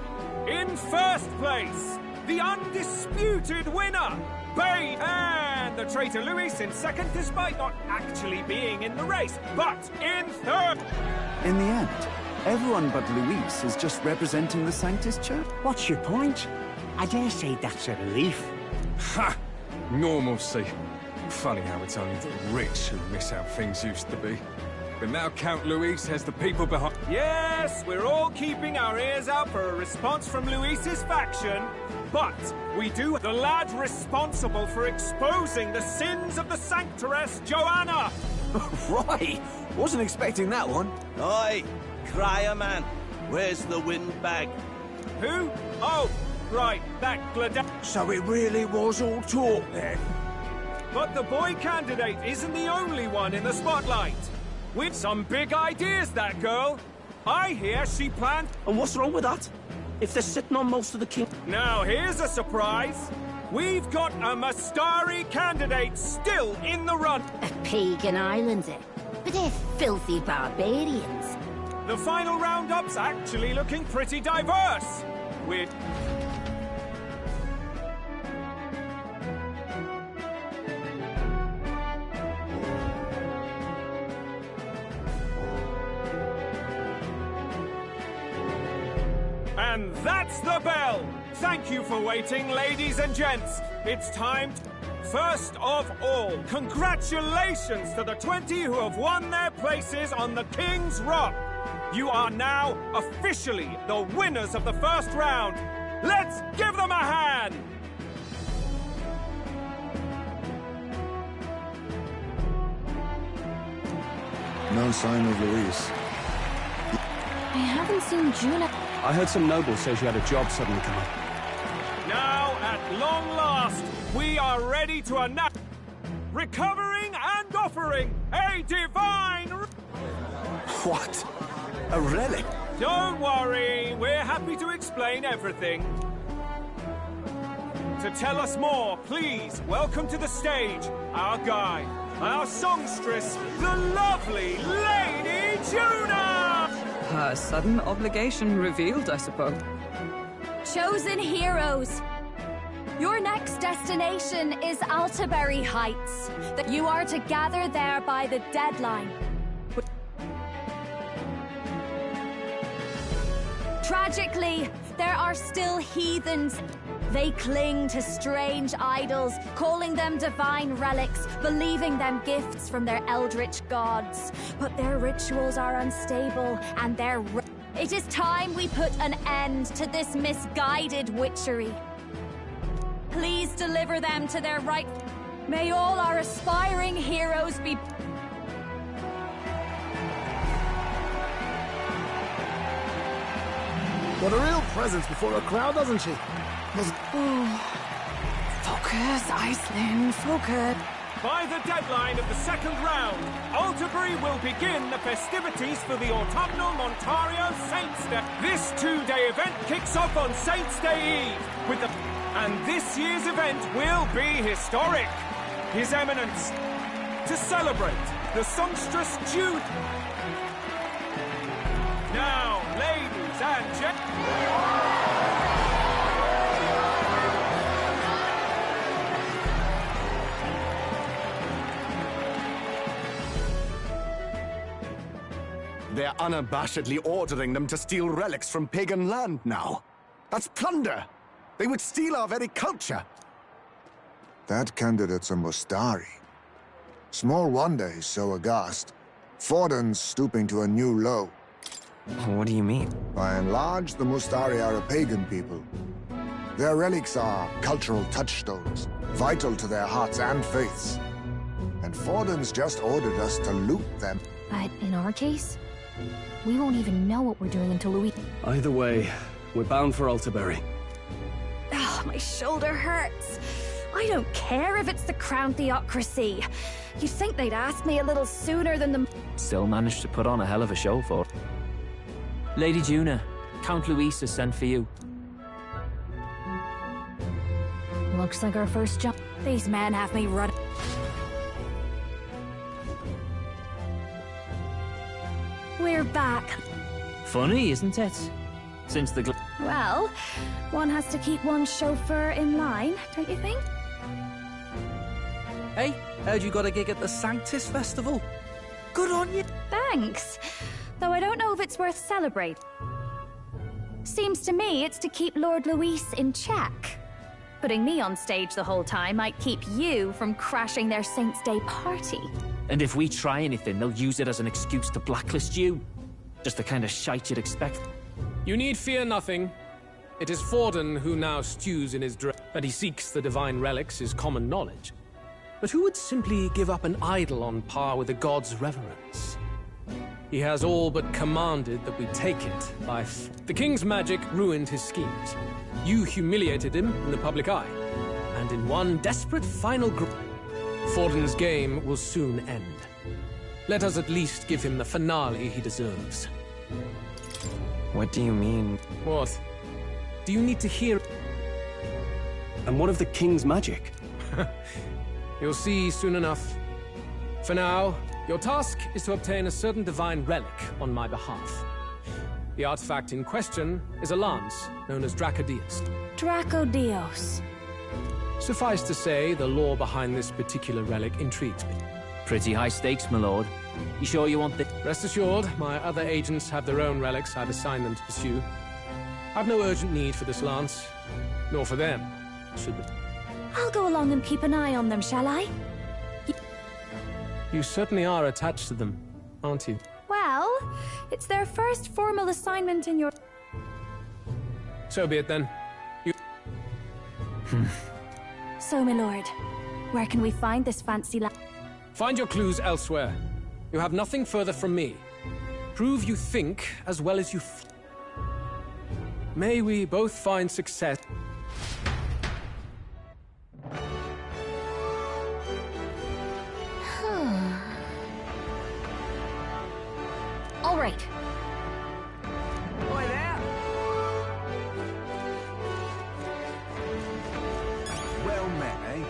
In first place, the undisputed winner, Bane, and the traitor Luis in second, despite not actually being in the race, but in third. In the end, everyone but Luis is just representing the Sanctus Church. What's your point? I dare say that's a relief. Ha! Normalcy. Funny how it's only the rich who miss how things used to be. But now Count Luis has the people behind... Yes, we're all keeping our ears out for a response from Luis's faction. But we do the lad responsible for exposing the sins of the Sanctoress, Joanna. Right. Wasn't expecting that one. Oi, crier man. Where's the windbag? Who? Oh, right, that glad. So it really was all talk then. But the boy candidate isn't the only one in the spotlight. With some big ideas, that girl. I hear she planned... And what's wrong with that? If they're sitting on most of the king... Now, here's a surprise. We've got a Mastari candidate still in the run. A pagan island, eh? But they're filthy barbarians. The final roundup's actually looking pretty diverse. With... And that's the bell! Thank you for waiting, ladies and gents. It's time to... First of all, congratulations to the 20 who have won their places on the King's Rock. You are now officially the winners of the first round. Let's give them a hand! No sign of Luis. I haven't seen Juna. I heard some noble say she had a job suddenly come up. Now, at long last, we are ready to announce... Recovering and offering a divine... What? A relic? Don't worry, we're happy to explain everything. To tell us more, please welcome to the stage our guide, our songstress, the lovely Lady Juna! Her sudden obligation revealed, I suppose. Chosen heroes, your next destination is Altaberry Heights. That you are to gather there by the deadline. Tragically, there are still heathens. They cling to strange idols, calling them divine relics, believing them gifts from their eldritch gods. But their rituals are unstable, and it is time we put an end to this misguided witchery. Please deliver them to their right... May all our aspiring heroes be... Got a real presence before a crowd, doesn't she? Focus, Iceland, focus. By the deadline of the second round, Altabury will begin the festivities for the autumnal Montario Saints' Day. This two-day event kicks off on Saints' Day Eve with the... And this year's event will be historic. His Eminence, to celebrate the songstress Jude. Now, ladies and gentlemen... They're unabashedly ordering them to steal relics from pagan land now. That's plunder! They would steal our very culture! That candidate's a Mustari. Small wonder he's so aghast. Forden's stooping to a new low. What do you mean? By and large, the Mustari are a pagan people. Their relics are cultural touchstones, vital to their hearts and faiths. And Forden's just ordered us to loot them. But in our case, we won't even know what we're doing until Louis... Either way, we're bound for Altaberry. my shoulder hurts. I don't care if it's the Crown Theocracy. You'd think they'd ask me a little sooner than the... Still managed to put on a hell of a show for it. Lady Juna, Count Luis has sent for you. Looks like our first jump. These men have me running. We're back. Funny, isn't it? Since the... Well, one has to keep one's chauffeur in line, don't you think? Hey, heard you got a gig at the Sanctus Festival? Good on you. Thanks. Though I don't know if it's worth celebrating. Seems to me it's to keep Lord Luis in check. Putting me on stage the whole time might keep you from crashing their Saint's Day party. And if we try anything, they'll use it as an excuse to blacklist you. Just the kind of shite you'd expect. You need fear nothing. It is Forden who now stews in his dread. That he seeks the divine relics is common knowledge. But who would simply give up an idol on par with the god's reverence? He has all but commanded that we take it by the king's magic ruined his schemes. You humiliated him in the public eye. And in one desperate final grip, Forden's game will soon end. Let us at least give him the finale he deserves. What do you mean? What? Do you need to hear? And what of the king's magic? You'll see soon enough. For now, your task is to obtain a certain divine relic on my behalf. The artifact in question is a lance known as Dracodios. Dracodios. Suffice to say, the lore behind this particular relic intrigues me. Pretty high stakes, my lord. You sure you want the... Rest assured, my other agents have their own relics I've assigned them to pursue. I've no urgent need for this lance, nor for them, should we? I'll go along and keep an eye on them, shall I? You certainly are attached to them, aren't you? Well, it's their first formal assignment in your... So be it then. You... So, my lord, where can we find this fancy Find your clues elsewhere. You have nothing further from me. Prove you think as well as you May we both find success. All right. Boy there. Well met, eh?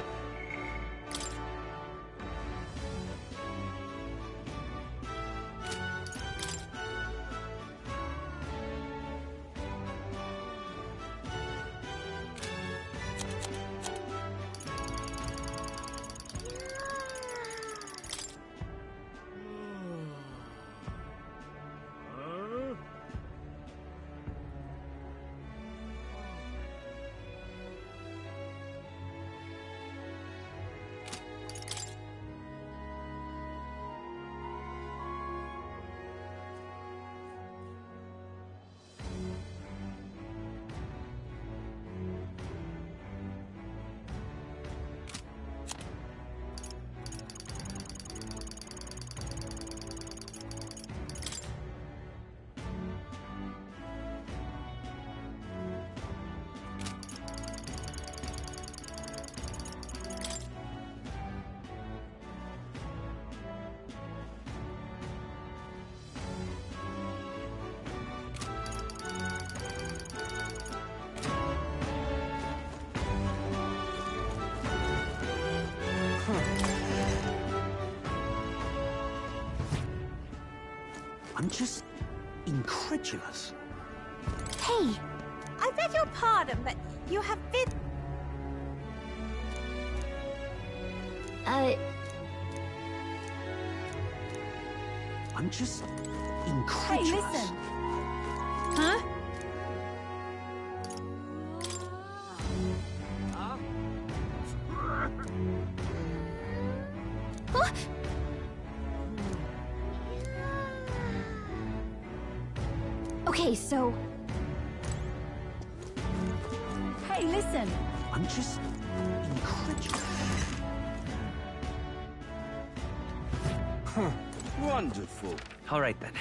I'm just incredulous. Hey, I beg your pardon, but you have been... I'm just incredulous. Hey, listen. Huh? Huh? Okay, so... Hey, listen. I'm just incredulous. Huh. Wonderful. All right, then.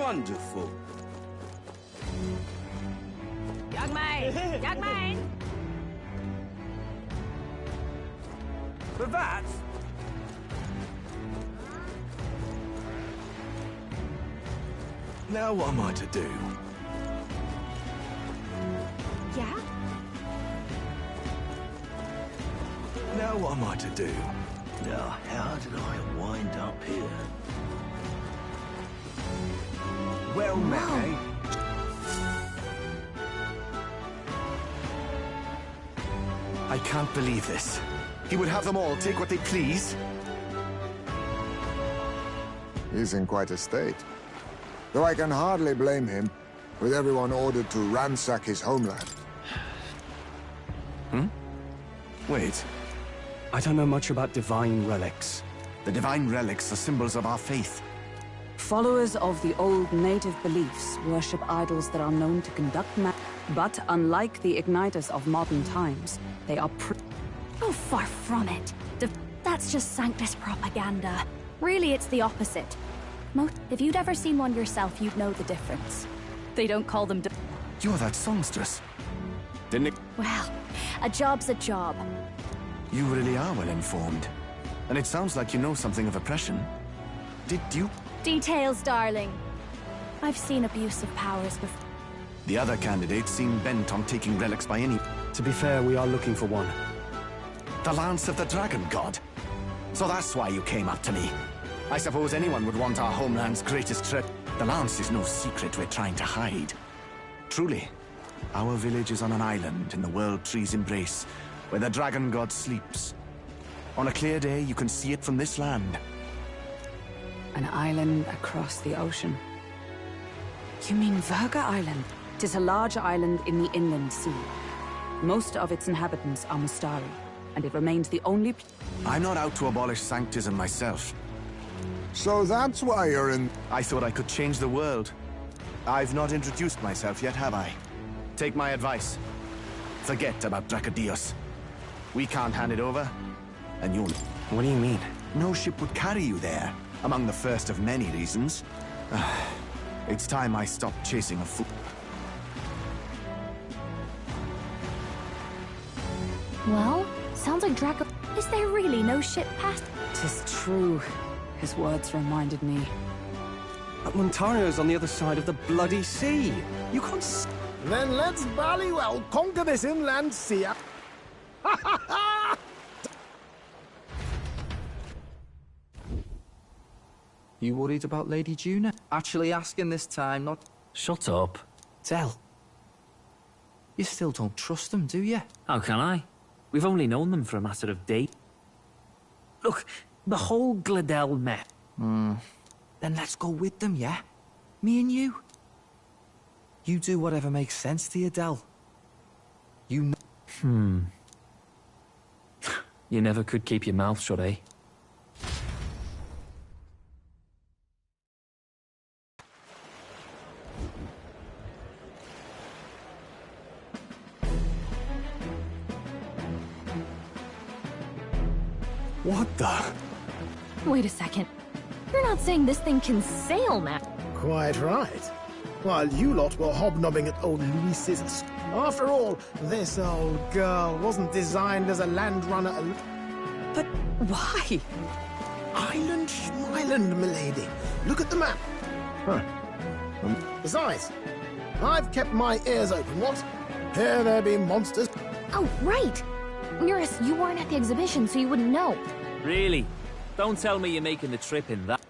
Wonderful. Young man! Young man! But that... Now what am I to do? Yeah? Now what am I to do? Now, how did I wind up here? Well met, eh? I can't believe this. He would have them all take what they please. He's in quite a state. Though I can hardly blame him, with everyone ordered to ransack his homeland. Wait. I don't know much about divine relics. The divine relics are symbols of our faith. Followers of the old native beliefs worship idols that are known to conduct but unlike the igniters of modern times, they are Oh, far from it. That's just Sanctus propaganda. Really, it's the opposite. If you'd ever seen one yourself, you'd know the difference. They don't call them... You're that songstress. Didn't it? Well, a job's a job. You really are well informed. And it sounds like you know something of oppression. Did you? Details, darling. I've seen abuse of powers before. The other candidates seem bent on taking relics by any... To be fair, we are looking for one. The Lance of the Dragon God. So that's why you came up to me. I suppose anyone would want our homeland's greatest treasure. The Lance is no secret we're trying to hide. Truly, our village is on an island in the World Tree's embrace, where the Dragon God sleeps. On a clear day, you can see it from this land. An island across the ocean. You mean Virga Island? It is a large island in the inland sea. Most of its inhabitants are Mustari, and it remains the only... I'm not out to abolish Sanctism myself. So that's why you're in... I thought I could change the world. I've not introduced myself yet, have I? Take my advice. Forget about Dracodios. We can't hand it over, and you'll... What do you mean? No ship would carry you there, among the first of many reasons. It's time I stopped chasing a fool. Well, sounds like Draco... Is there really no ship past? 'Tis true. His words reminded me. But Montario's on the other side of the bloody sea. You can't... Then let's ballywell conquer this inland sea. You worried about Lady Juna? Actually asking this time, not... Shut up. Tell. You still don't trust them, do you? How can I? We've only known them for a matter of days. Look, the whole Gladell met. Then let's go with them, yeah? Me and you. You do whatever makes sense to you, Del. You know... You never could keep your mouth shut, eh? What the? Wait a second. You're not saying this thing can sail, Matt? Quite right. While you lot were hobnobbing at old Luis's... After all, this old girl wasn't designed as a land runner. But why? Island Schmeiland, milady. Look at the map. Besides, I've kept my ears open, what? Here there be monsters. Oh, right. Eurus, you weren't at the exhibition, so you wouldn't know. Really? Don't tell me you're making the trip in that...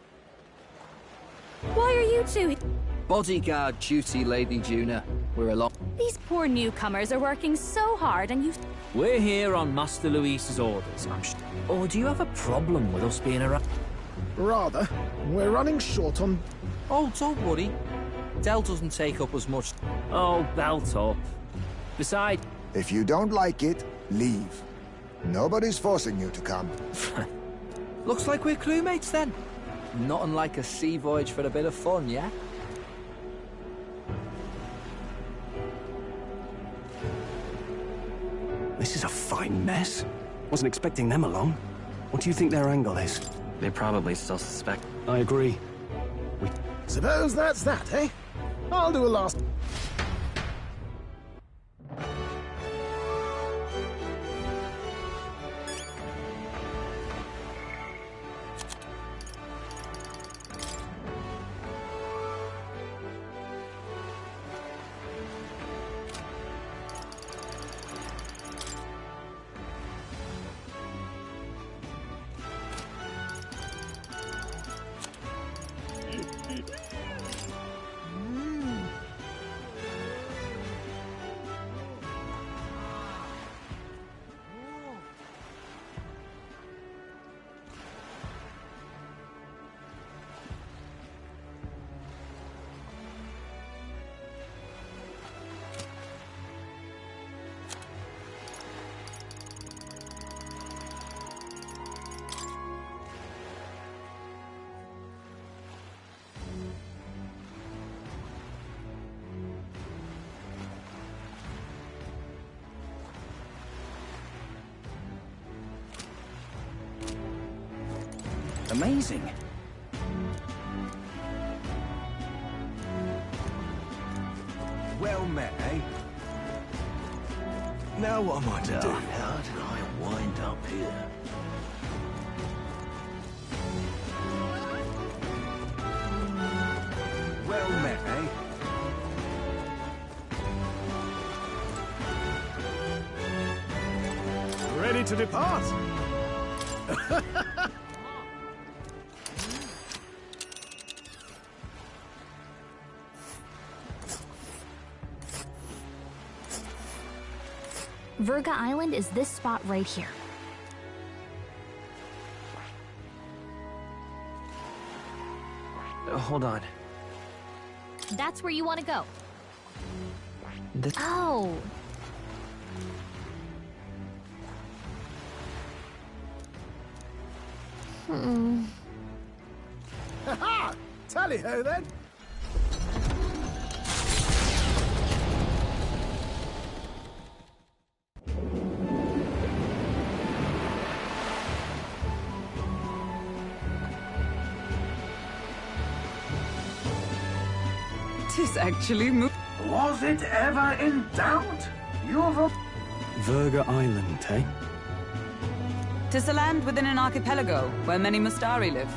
Why are you two... Bodyguard duty, Lady Juna. We're along. These poor newcomers are working so hard and you... We're here on Master Luis's orders, I'm sure. Or do you have a problem with us being around? Rather. We're running short on... Oh, don't worry. Del doesn't take up as much... Oh, belt up. Besides... If you don't like it, leave. Nobody's forcing you to come. Looks like we're crewmates then. Not unlike a sea voyage for a bit of fun, yeah? This is a fine mess. Wasn't expecting them along. What do you think their angle is? They probably still suspect. I agree. Suppose that's that, eh? I'll do a last... Amazing. Well met, eh? Now what am I to do? How did I wind up here? Well met, eh? Ready to depart? Verga Island is this spot right here. Hold on. That's where you want to go. This... Oh. Ha-ha! Tally-ho, then! Tis actually Was it ever in doubt? You've a... Verga Island, eh? Tis a land within an archipelago where many Mustari live.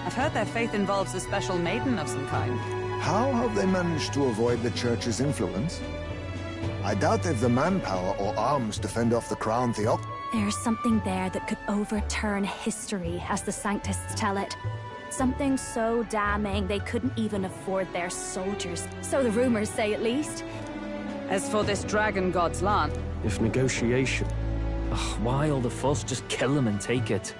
I've heard their faith involves a special maiden of some kind. How have they managed to avoid the Church's influence? I doubt they've the manpower or arms to fend off the Crown Theocracy. There's something there that could overturn history, as the Sanctists tell it. Something so damning they couldn't even afford their soldiers. So the rumors say, at least. As for this dragon god's land... If negotiation... Ugh, why all the fuss? Just kill them and take it.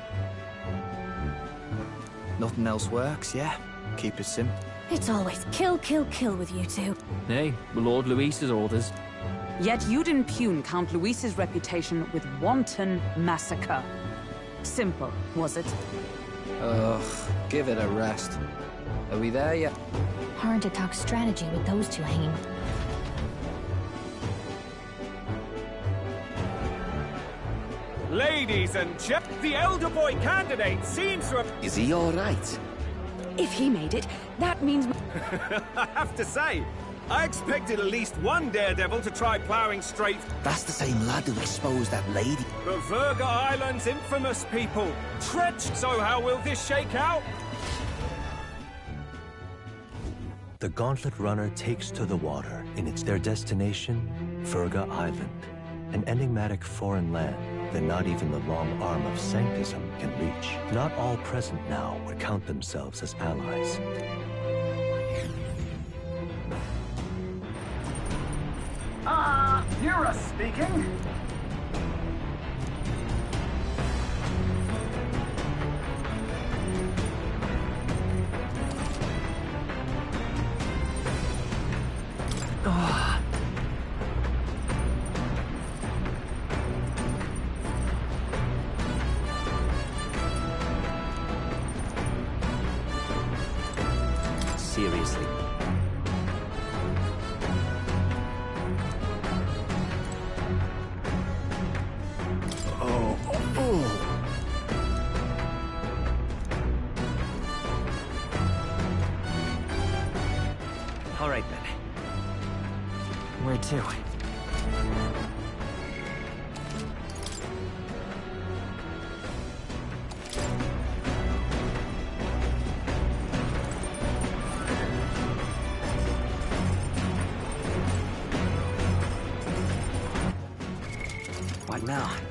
Nothing else works, yeah? Keep it simple. It's always kill, kill, kill with you two. Nay, Lord Luis's orders. Yet you'd impugn Count Luis's reputation with wanton massacre. Simple, was it? Ugh, give it a rest. Are we there yet? Hard to talk strategy with those two hanging. Ladies and gentlemen, the elder boy candidate seems to have... Is he all right? If he made it, that means... I have to say, I expected at least one daredevil to try ploughing straight... That's the same lad who exposed that lady. The Verga Island's infamous people. Treacherous. So how will this shake out? The Gauntlet Runner takes to the water in their destination, Verga Island, an enigmatic foreign land that not even the long arm of Sanctism can reach. Not all present now would count themselves as allies. Yura speaking. Seriously. All right, then. Where to? What now?